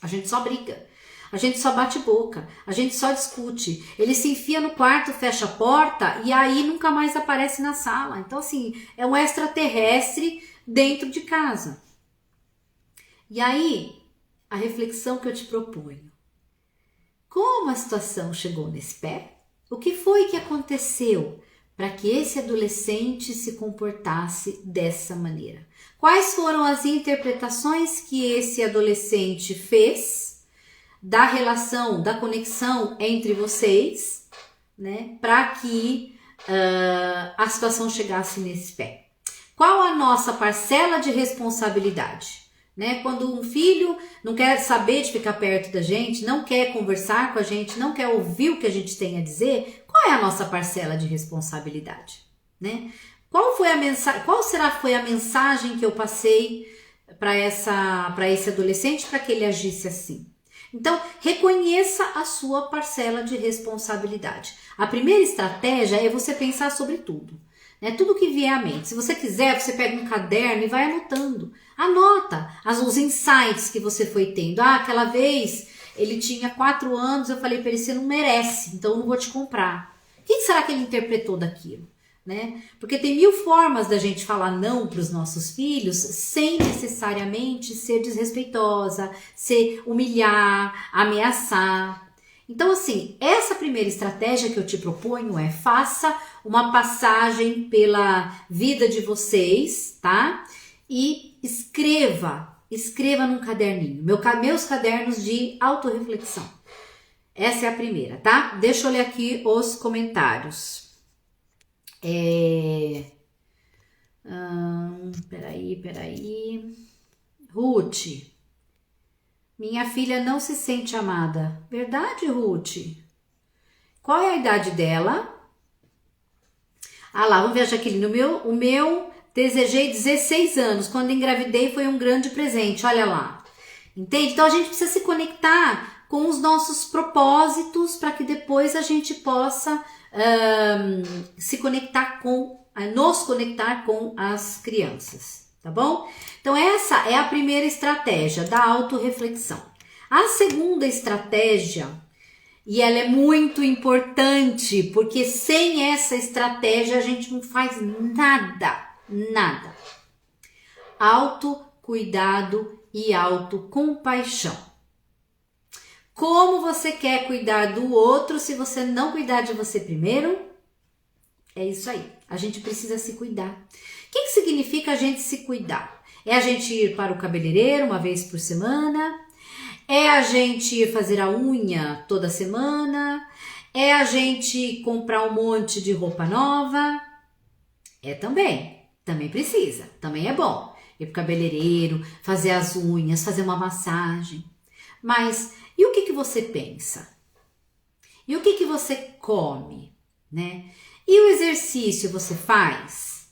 A gente só briga. A gente só bate boca, a gente só discute. Ele se enfia no quarto, fecha a porta e aí nunca mais aparece na sala. Então, assim, é um extraterrestre dentro de casa. E aí, a reflexão que eu te proponho. Como a situação chegou nesse pé? O que foi que aconteceu para que esse adolescente se comportasse dessa maneira? Quais foram as interpretações que esse adolescente fez da relação, da conexão entre vocês, né, para que a situação chegasse nesse pé? Qual a nossa parcela de responsabilidade? Né? Quando um filho não quer saber de ficar perto da gente, não quer conversar com a gente, não quer ouvir o que a gente tem a dizer, qual é a nossa parcela de responsabilidade? Né? Qual foi a mensagem que eu passei para esse adolescente para que ele agisse assim? Então, reconheça a sua parcela de responsabilidade. A primeira estratégia é você pensar sobre tudo, né? Tudo que vier à mente. Se você quiser, você pega um caderno e vai anotando. Anota os insights que você foi tendo. Ah, aquela vez ele tinha 4 anos, eu falei para ele, você não merece, então eu não vou te comprar. O que será que ele interpretou daquilo? Né? Porque tem 1000 formas da gente falar não para os nossos filhos sem necessariamente ser desrespeitosa, ser humilhar, ameaçar. Então, assim, essa primeira estratégia que eu te proponho é faça uma passagem pela vida de vocês, tá? E escreva num caderninho, meus cadernos de autorreflexão. Essa é a primeira, tá? Deixa eu ler aqui os comentários. Peraí. Ruth, minha filha não se sente amada. Verdade, Ruth? Qual é a idade dela? Ah lá, vamos ver, Jaqueline. O meu desejei 16 anos. Quando engravidei foi um grande presente. Olha lá. Entende? Então a gente precisa se conectar com os nossos propósitos para que depois a gente possa nos conectar com as crianças, tá bom? Então essa é a primeira estratégia da autorreflexão. A segunda estratégia, e ela é muito importante, porque sem essa estratégia a gente não faz nada. Autocuidado e autocompaixão. Como você quer cuidar do outro se você não cuidar de você primeiro? É isso aí. A gente precisa se cuidar. O que significa a gente se cuidar? É a gente ir para o cabeleireiro uma vez por semana? É a gente ir fazer a unha toda semana? É a gente comprar um monte de roupa nova? É também. Também precisa. Também é bom. Ir para o cabeleireiro, fazer as unhas, fazer uma massagem. Mas e o que você pensa? E o que você come, né? E o exercício você faz?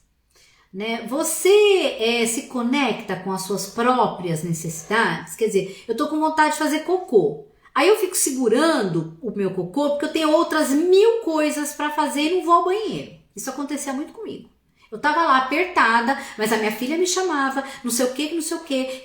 Né? Você se conecta com as suas próprias necessidades? Quer dizer, eu tô com vontade de fazer cocô. Aí eu fico segurando o meu cocô porque eu tenho outras 1000 coisas para fazer e não vou ao banheiro. Isso acontecia muito comigo. Eu tava lá apertada, mas a minha filha me chamava, não sei o que,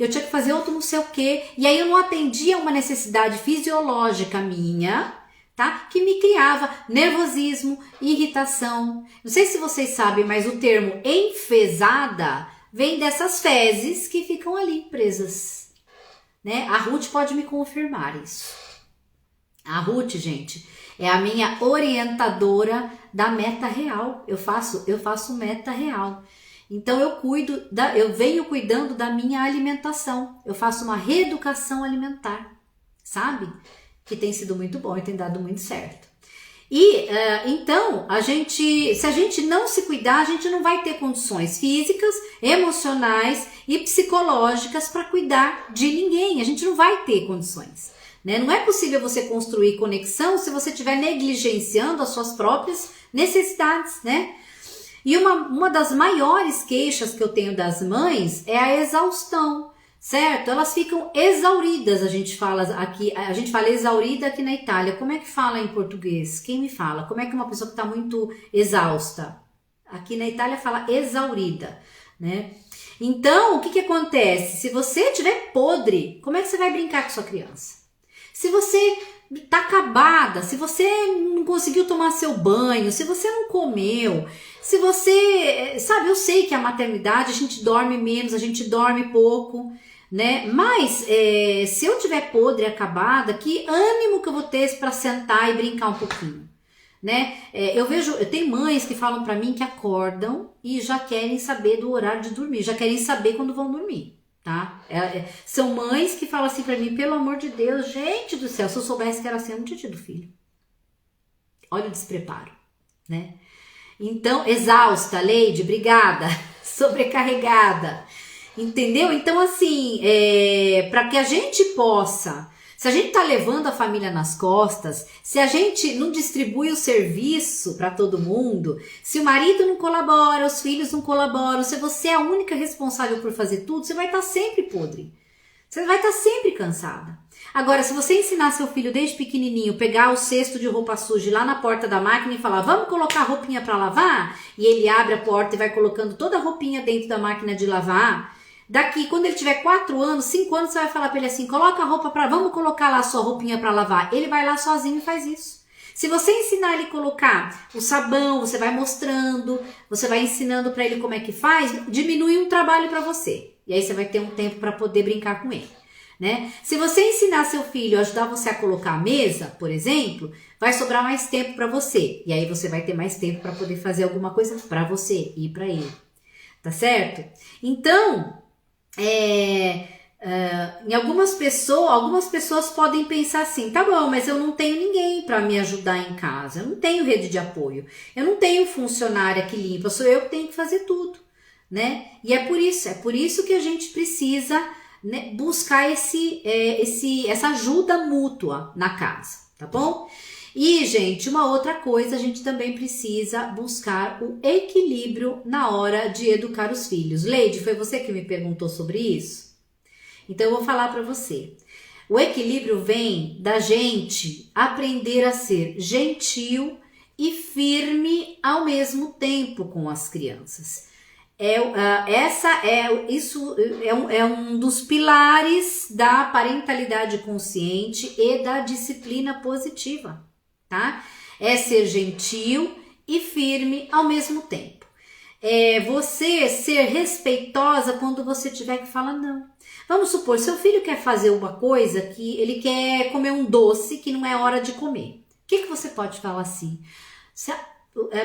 eu tinha que fazer outro não sei o que, e aí eu não atendia uma necessidade fisiológica minha, tá? Que me criava nervosismo, irritação. Não sei se vocês sabem, mas o termo enfesada vem dessas fezes que ficam ali presas, né? A Ruth pode me confirmar isso. A Ruth, gente, é a minha orientadora da meta real. Eu faço meta real. Então eu venho cuidando da minha alimentação. Eu faço uma reeducação alimentar, sabe? Que tem sido muito bom e tem dado muito certo. E então, se a gente não se cuidar, a gente não vai ter condições físicas, emocionais e psicológicas para cuidar de ninguém. A gente não vai ter condições, né? Não é possível você construir conexão se você estiver negligenciando as suas próprias necessidades, né? E uma das maiores queixas que eu tenho das mães é a exaustão, certo? Elas ficam exauridas, a gente fala exaurida aqui na Itália. Como é que fala em português? Quem me fala? Como é que uma pessoa que está muito exausta? Aqui na Itália fala exaurida, né? Então, o que acontece? Se você estiver podre, como é que você vai brincar com sua criança? Se você tá acabada, se você não conseguiu tomar seu banho, se você não comeu, se você, sabe, eu sei que a maternidade a gente dorme menos, a gente dorme pouco, né? Mas se eu tiver podre e acabada, que ânimo que eu vou ter para sentar e brincar um pouquinho, né? Eu tenho mães que falam para mim que acordam e já querem saber do horário de dormir, já querem saber quando vão dormir. Tá? São mães que falam assim pra mim, pelo amor de Deus, gente do céu, se eu soubesse que era assim, eu não tinha tido filho. Olha o despreparo, né? Então, exausta, Leide, obrigada, sobrecarregada, entendeu? Então, assim, para que a gente possa, se a gente tá levando a família nas costas, se a gente não distribui o serviço para todo mundo, se o marido não colabora, os filhos não colaboram, se você é a única responsável por fazer tudo, você vai estar sempre podre. Você vai estar sempre cansada. Agora, se você ensinar seu filho desde pequenininho, pegar o cesto de roupa suja lá na porta da máquina e falar, vamos colocar a roupinha para lavar? E ele abre a porta e vai colocando toda a roupinha dentro da máquina de lavar. Daqui, quando ele tiver 4 anos, 5 anos, você vai falar para ele assim, coloca a roupa vamos colocar lá a sua roupinha para lavar. Ele vai lá sozinho e faz isso. Se você ensinar ele a colocar o sabão, você vai mostrando, você vai ensinando para ele como é que faz, diminui um trabalho para você. E aí você vai ter um tempo para poder brincar com ele, né? Se você ensinar seu filho a ajudar você a colocar a mesa, por exemplo, vai sobrar mais tempo para você. E aí você vai ter mais tempo para poder fazer alguma coisa para você e para ele. Tá certo? Então, em algumas pessoas podem pensar assim, tá bom, mas eu não tenho ninguém para me ajudar em casa, eu não tenho rede de apoio, eu não tenho funcionária que limpa, sou eu que tenho que fazer tudo, né? E é por isso que a gente precisa, né, buscar essa ajuda mútua na casa, tá bom? E, gente, uma outra coisa, a gente também precisa buscar o equilíbrio na hora de educar os filhos. Leide, foi você que me perguntou sobre isso? Então, eu vou falar para você. O equilíbrio vem da gente aprender a ser gentil e firme ao mesmo tempo com as crianças. Isso é um dos pilares da parentalidade consciente e da disciplina positiva. Tá? É ser gentil e firme ao mesmo tempo. É você ser respeitosa quando você tiver que falar não. Vamos supor, seu filho quer fazer uma coisa que ele quer comer um doce que não é hora de comer. O que você pode falar assim?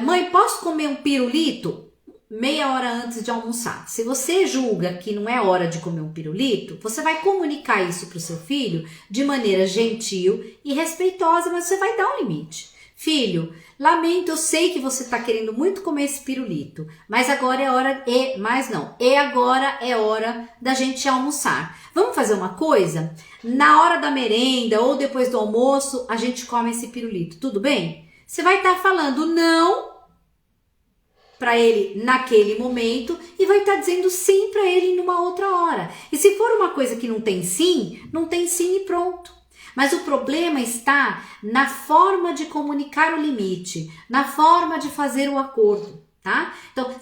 Mãe, posso comer um pirulito? Meia hora antes de almoçar. Se você julga que não é hora de comer um pirulito, você vai comunicar isso para o seu filho de maneira gentil e respeitosa, mas você vai dar um limite. Filho, lamento, eu sei que você está querendo muito comer esse pirulito, mas agora é hora agora é hora da gente almoçar. Vamos fazer uma coisa? Na hora da merenda ou depois do almoço, a gente come esse pirulito, tudo bem? Você vai estar falando não para ele naquele momento e vai estar dizendo sim para ele numa outra hora. E se for uma coisa que não tem sim e pronto. Mas o problema está na forma de comunicar o limite, na forma de fazer o acordo, tá? Então,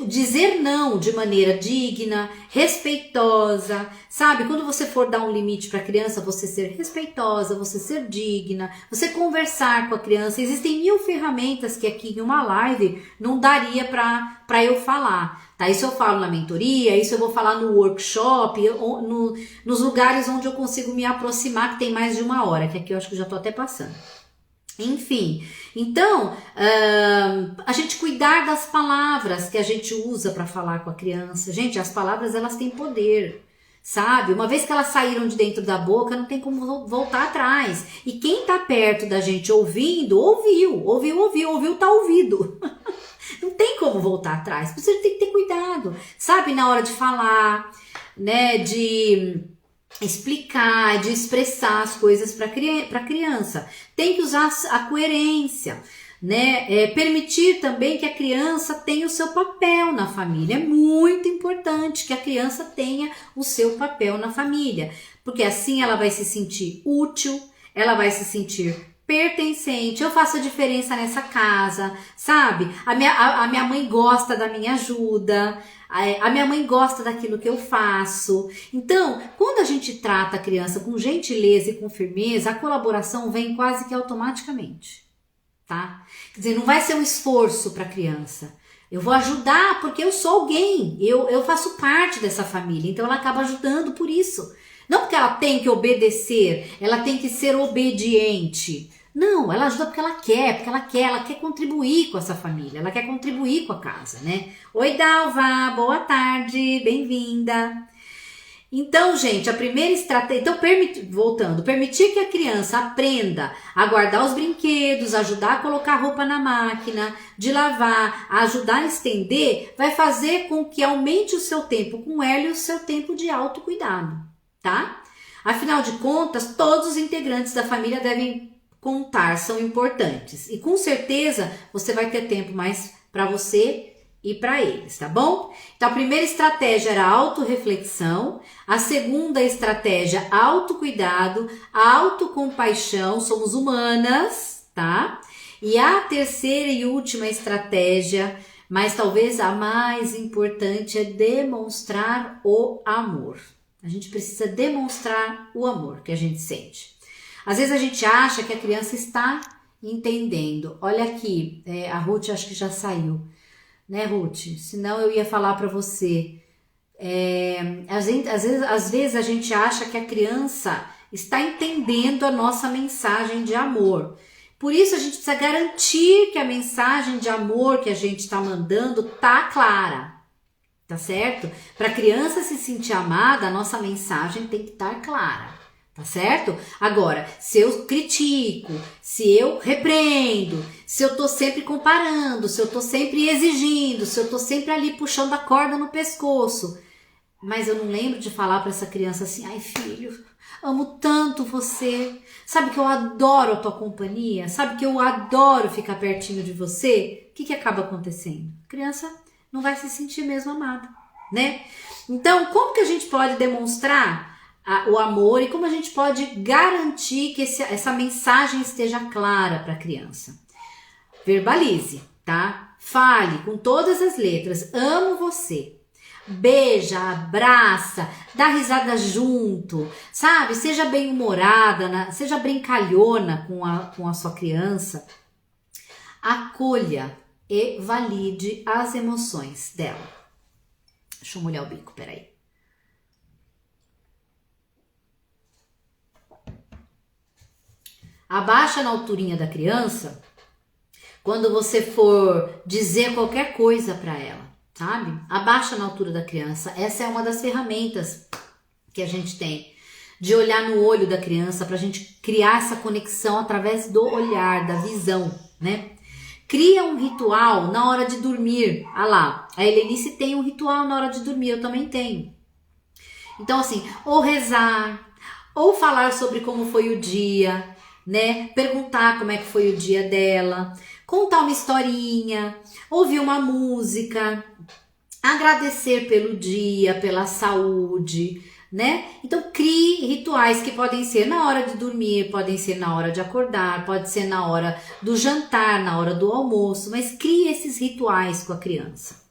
dizer não de maneira digna, respeitosa, sabe? Quando você for dar um limite para a criança, você ser respeitosa, você ser digna, você conversar com a criança. Existem 1000 ferramentas que aqui em uma live não daria para eu falar, tá? Isso eu falo na mentoria, isso eu vou falar no workshop, nos lugares onde eu consigo me aproximar, que tem mais de 1 hora, que aqui eu acho que eu já tô até passando. Enfim, então, a gente cuidar das palavras que a gente usa para falar com a criança. Gente, as palavras, elas têm poder, sabe? Uma vez que elas saíram de dentro da boca, não tem como voltar atrás. E quem tá perto da gente ouvindo, ouviu, tá ouvido. Não tem como voltar atrás. Por isso a gente tem que ter cuidado, sabe? Na hora de falar, né? De explicar, de expressar as coisas para criança. Tem que usar a coerência, né? Permitir também que a criança tenha o seu papel na família. É muito importante que a criança tenha o seu papel na família, porque assim ela vai se sentir útil, ela vai se sentir pertencente. Eu faço a diferença nessa casa, sabe? A minha mãe gosta da minha ajuda, a minha mãe gosta daquilo que eu faço. Então, quando a gente trata a criança com gentileza e com firmeza, a colaboração vem quase que automaticamente, tá? Quer dizer, não vai ser um esforço para a criança. Eu vou ajudar porque eu sou alguém, eu faço parte dessa família, então ela acaba ajudando por isso. Não porque ela tem que obedecer, ela tem que ser obediente. Não, ela ajuda porque ela quer contribuir com essa família, ela quer contribuir com a casa, né? Oi, Dalva, boa tarde, bem-vinda. Então, gente, a primeira estratégia... Então, permitir que a criança aprenda a guardar os brinquedos, ajudar a colocar a roupa na máquina, de lavar, a ajudar a estender, vai fazer com que aumente o seu tempo com ela e o seu tempo de autocuidado, tá? Afinal de contas, todos os integrantes da família devem contar, são importantes. E com certeza você vai ter tempo mais para você e para eles, tá bom? Então a primeira estratégia era a autorreflexão, a segunda estratégia, autocuidado, a autocompaixão, somos humanas, tá? E a terceira e última estratégia, mas talvez a mais importante, é demonstrar o amor. A gente precisa demonstrar o amor que a gente sente. Às vezes a gente acha que a criança está entendendo. Olha aqui, a Ruth acho que já saiu, né, Ruth? Senão eu ia falar para você. Às vezes a gente acha que a criança está entendendo a nossa mensagem de amor. Por isso a gente precisa garantir que a mensagem de amor que a gente está mandando tá clara, tá certo? Para a criança se sentir amada, a nossa mensagem tem que estar clara. Tá certo? Agora, se eu critico, se eu repreendo, se eu tô sempre comparando, se eu tô sempre exigindo, se eu tô sempre ali puxando a corda no pescoço, mas eu não lembro de falar para essa criança assim: ai filho, amo tanto você, sabe que eu adoro a tua companhia, sabe que eu adoro ficar pertinho de você, o que acaba acontecendo? A criança não vai se sentir mesmo amada, né? Então, como que a gente pode demonstrar o amor e como a gente pode garantir que essa mensagem esteja clara para a criança? Verbalize, tá? Fale com todas as letras: amo você. Beija, abraça, dá risada junto, sabe? Seja bem-humorada, seja brincalhona com a sua criança. Acolha e valide as emoções dela. Deixa eu molhar o bico, peraí. Abaixa na alturinha da criança quando você for dizer qualquer coisa para ela, sabe? Abaixa na altura da criança. Essa é uma das ferramentas que a gente tem, de olhar no olho da criança para a gente criar essa conexão através do olhar, da visão, né? Cria um ritual na hora de dormir. Ah lá, a Helenice tem um ritual na hora de dormir, eu também tenho. Então assim, ou rezar, ou falar sobre como foi o dia, né? Perguntar como é que foi o dia dela, contar uma historinha, ouvir uma música, agradecer pelo dia, pela saúde, né? Então crie rituais que podem ser na hora de dormir, podem ser na hora de acordar, pode ser na hora do jantar, na hora do almoço, mas crie esses rituais com a criança.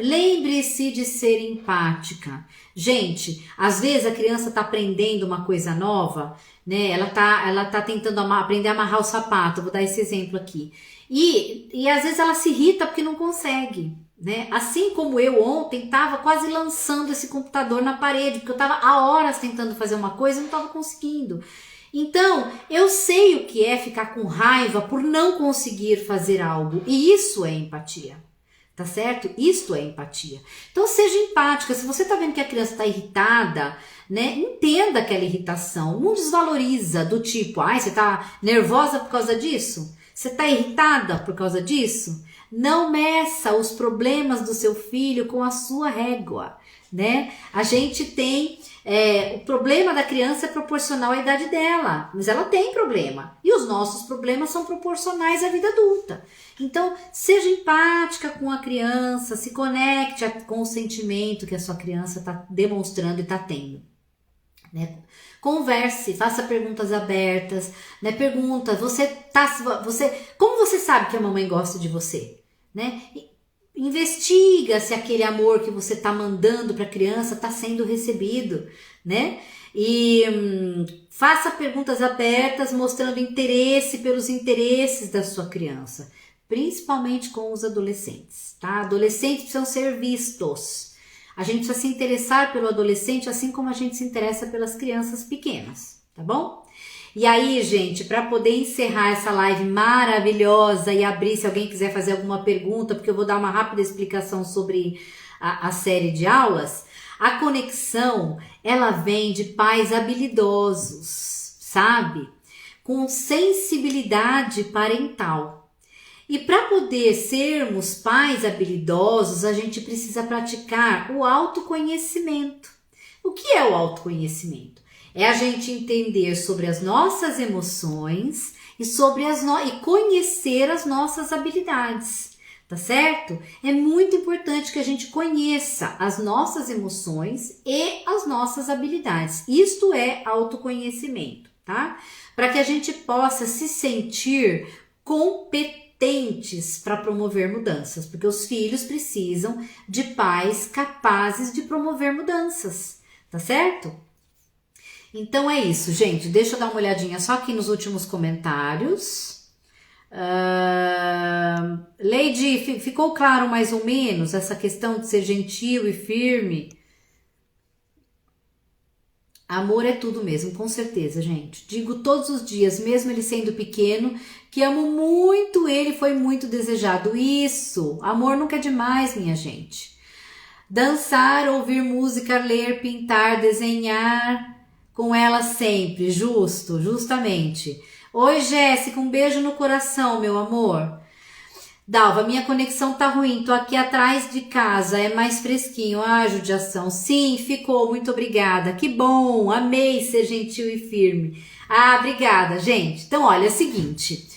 Lembre-se de ser empática. Gente, às vezes a criança está aprendendo uma coisa nova, né? Ela tá tentando aprender a amarrar o sapato, vou dar esse exemplo aqui. E às vezes ela se irrita porque não consegue, né? Assim como eu ontem estava quase lançando esse computador na parede, porque eu estava há horas tentando fazer uma coisa e não estava conseguindo. Então, eu sei o que é ficar com raiva por não conseguir fazer algo. E isso é empatia. Tá certo? Isto é empatia. Então, seja empática. Se você tá vendo que a criança tá irritada, né? Entenda aquela irritação. Não desvaloriza do tipo, ai, você tá nervosa por causa disso? Você tá irritada por causa disso? Não meça os problemas do seu filho com a sua régua, né? A gente tem... o problema da criança é proporcional à idade dela, mas ela tem problema. E os nossos problemas são proporcionais à vida adulta. Então, seja empática com a criança, se conecte com o sentimento que a sua criança está demonstrando e está tendo. Né? Converse, faça perguntas abertas, né? Pergunta, como você sabe que a mamãe gosta de você? Né? Investiga se aquele amor que você está mandando para a criança está sendo recebido, né? E faça perguntas abertas mostrando interesse pelos interesses da sua criança, principalmente com os adolescentes, tá? Adolescentes precisam ser vistos. A gente precisa se interessar pelo adolescente assim como a gente se interessa pelas crianças pequenas, tá bom? E aí, gente, para poder encerrar essa live maravilhosa e abrir, se alguém quiser fazer alguma pergunta, porque eu vou dar uma rápida explicação sobre a série de aulas, a conexão, ela vem de pais habilidosos, sabe? Com sensibilidade parental. E para poder sermos pais habilidosos, a gente precisa praticar o autoconhecimento. O que é o autoconhecimento? É a gente entender sobre as nossas emoções e conhecer as nossas habilidades, tá certo? É muito importante que a gente conheça as nossas emoções e as nossas habilidades. Isto é autoconhecimento, tá? Para que a gente possa se sentir competentes para promover mudanças, porque os filhos precisam de pais capazes de promover mudanças, tá certo? Então é isso, gente. Deixa eu dar uma olhadinha só aqui nos últimos comentários. Lady, ficou claro mais ou menos essa questão de ser gentil e firme? Amor é tudo mesmo, com certeza, gente. Digo todos os dias, mesmo ele sendo pequeno, que amo muito ele, foi muito desejado. Isso, amor nunca é demais, minha gente. Dançar, ouvir música, ler, pintar, desenhar... Com ela sempre, justamente. Oi, Jéssica, um beijo no coração, meu amor. Dalva, minha conexão tá ruim, tô aqui atrás de casa, é mais fresquinho. Ah, judiação. Sim, ficou, muito obrigada. Que bom, amei ser gentil e firme. Ah, obrigada, gente. Então, olha, é o seguinte...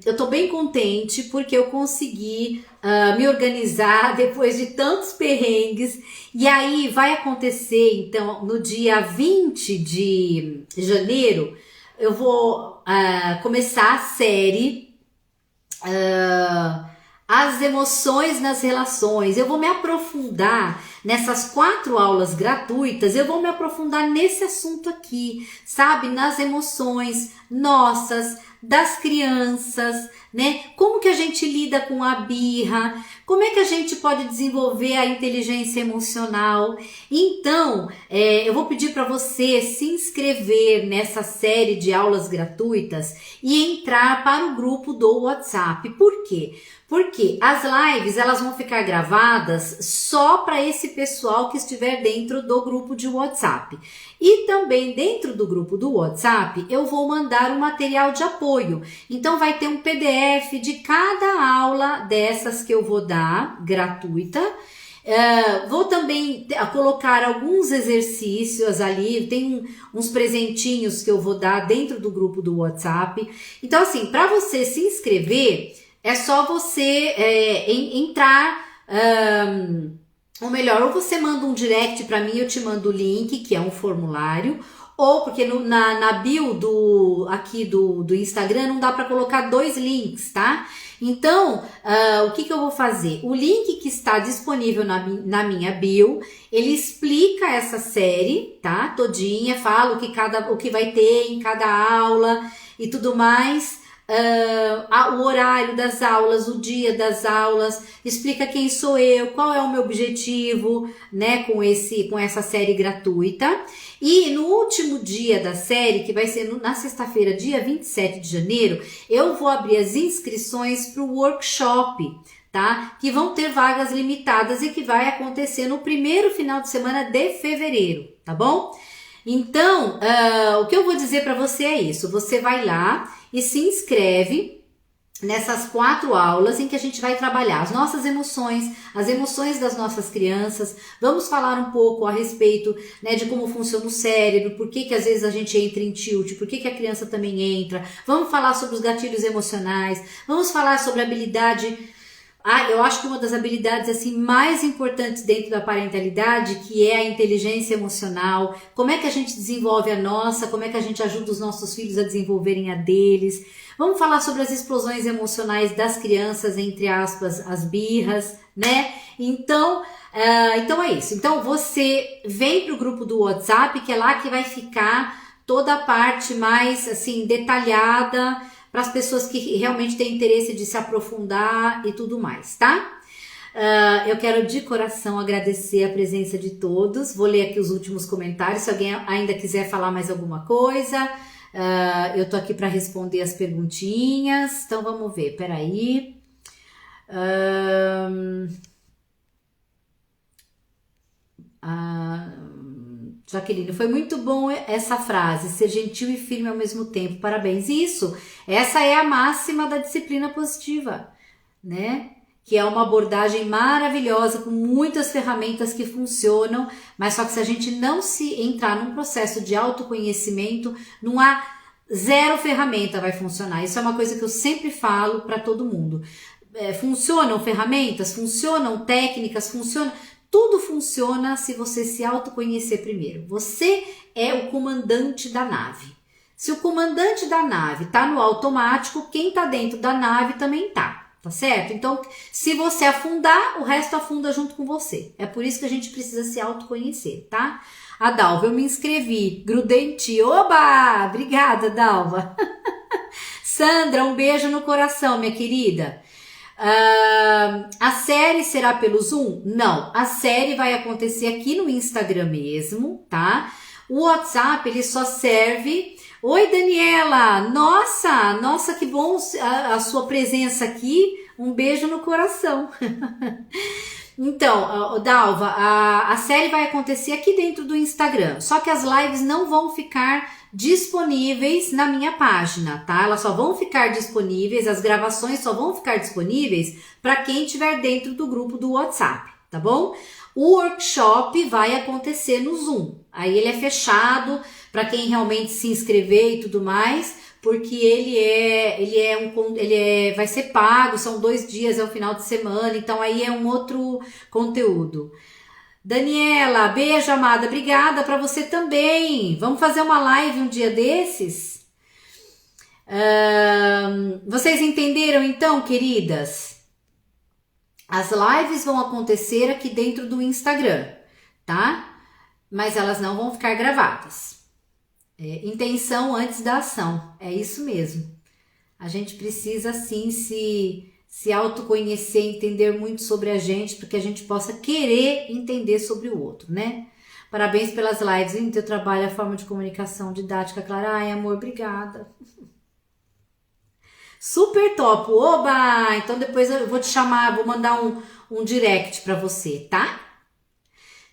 eu tô bem contente porque eu consegui me organizar depois de tantos perrengues. E aí vai acontecer, então, no dia 20 de janeiro, eu vou começar a série As Emoções nas Relações. Eu vou me aprofundar nessas 4 aulas gratuitas, eu vou me aprofundar nesse assunto aqui, sabe? Nas emoções nossas, das crianças, né? Como que a gente lida com a birra? Como é que a gente pode desenvolver a inteligência emocional? Então, eu vou pedir para você se inscrever nessa série de aulas gratuitas e entrar para o grupo do WhatsApp. Por quê? Porque as lives elas vão ficar gravadas só para esse pessoal que estiver dentro do grupo de WhatsApp. E também dentro do grupo do WhatsApp eu vou mandar um material de apoio. Então vai ter um PDF de cada aula dessas que eu vou dar, gratuita. Vou também colocar alguns exercícios ali, tem uns presentinhos que eu vou dar dentro do grupo do WhatsApp. Então assim, para você se inscrever, é só você entrar, ou melhor, ou você manda um direct para mim, eu te mando o link, que é um formulário, ou porque na bio aqui do Instagram não dá para colocar 2 links, tá? Então, o que eu vou fazer? O link que está disponível na minha bio, ele explica essa série, tá? Todinha, fala o que vai ter em cada aula e tudo mais. o horário das aulas, o dia das aulas, explica quem sou eu, qual é o meu objetivo, né, com essa série gratuita. E no último dia da série, que vai ser na sexta-feira, dia 27 de janeiro, eu vou abrir as inscrições para o workshop, tá? Que vão ter vagas limitadas e que vai acontecer no primeiro final de semana de fevereiro, tá bom? Então, o que eu vou dizer para você é isso. Você vai lá e se inscreve nessas 4 aulas em que a gente vai trabalhar as nossas emoções, as emoções das nossas crianças. Vamos falar um pouco a respeito, né, de como funciona o cérebro, por que às vezes a gente entra em tilt, por que a criança também entra. Vamos falar sobre os gatilhos emocionais, vamos falar sobre a habilidade. Eu acho que uma das habilidades assim mais importantes dentro da parentalidade, que é a inteligência emocional, como é que a gente desenvolve a nossa, como é que a gente ajuda os nossos filhos a desenvolverem a deles. Vamos falar sobre as explosões emocionais das crianças, entre aspas, as birras, né? Então é isso. Então você vem para o grupo do WhatsApp, que é lá que vai ficar toda a parte mais assim detalhada, para as pessoas que realmente têm interesse de se aprofundar e tudo mais, tá? Eu quero de coração agradecer a presença de todos. Vou ler aqui os últimos comentários, se alguém ainda quiser falar mais alguma coisa. Eu tô aqui para responder as perguntinhas, então vamos ver, peraí. Jaqueline, foi muito bom essa frase, ser gentil e firme ao mesmo tempo, parabéns. Isso, essa é a máxima da disciplina positiva, né? Que é uma abordagem maravilhosa, com muitas ferramentas que funcionam, mas só que se a gente não se entrar num processo de autoconhecimento, não há zero ferramenta vai funcionar. Isso é uma coisa que eu sempre falo para todo mundo. Funcionam ferramentas, funcionam técnicas, funcionam... Tudo funciona se você se autoconhecer primeiro. Você é o comandante da nave. Se o comandante da nave tá no automático, quem tá dentro da nave também tá certo? Então, se você afundar, o resto afunda junto com você. É por isso que a gente precisa se autoconhecer, tá? A Dalva, eu me inscrevi, grudei em ti. Oba! Obrigada, Dalva. Sandra, um beijo no coração, minha querida. A série será pelo Zoom? Não, a série vai acontecer aqui no Instagram mesmo, tá? O WhatsApp, ele só serve... Oi, Daniela! Nossa, que bom a sua presença aqui. Um beijo no coração. Então, Dalva, a série vai acontecer aqui dentro do Instagram, só que as lives não vão ficar disponíveis na minha página, tá? Elas só vão ficar disponíveis, as gravações só vão ficar disponíveis para quem estiver dentro do grupo do WhatsApp, tá bom? O workshop vai acontecer no Zoom, aí ele é fechado para quem realmente se inscrever e tudo mais, porque vai ser pago, são 2 dias, é o final de semana, então aí é um outro conteúdo. Daniela, beijo, amada, obrigada para você também. Vamos fazer uma live um dia desses? Vocês entenderam então, queridas? As lives vão acontecer aqui dentro do Instagram, tá? Mas elas não vão ficar gravadas. Intenção antes da ação, é isso mesmo. A gente precisa sim se autoconhecer, entender muito sobre a gente, para que a gente possa querer entender sobre o outro, né? Parabéns pelas lives, hein? Teu trabalho, a forma de comunicação didática clara. Ai, amor, obrigada. Super top, oba! Então depois eu vou te chamar, vou mandar um direct para você, tá?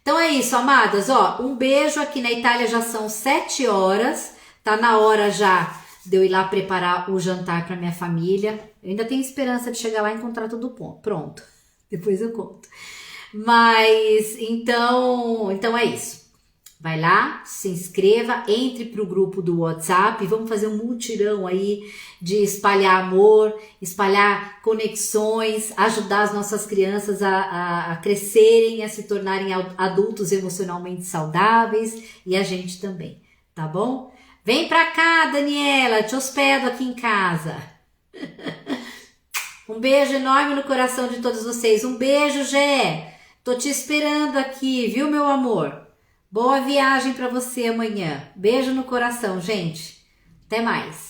Então é isso, amadas, ó, um beijo. Aqui na Itália já são 7 horas, tá na hora já de eu ir lá preparar o jantar para minha família. Eu ainda tenho esperança de chegar lá e encontrar tudo pronto. Depois eu conto. Mas, então é isso. Vai lá, se inscreva, entre pro grupo do WhatsApp, vamos fazer um mutirão aí de espalhar amor, espalhar conexões, ajudar as nossas crianças a crescerem, a se tornarem adultos emocionalmente saudáveis e a gente também, tá bom? Vem pra cá, Daniela, te hospedo aqui em casa. Um beijo enorme no coração de todos vocês. Um beijo, Gé. Tô te esperando aqui, viu, meu amor? Boa viagem para você amanhã. Beijo no coração, gente. Até mais.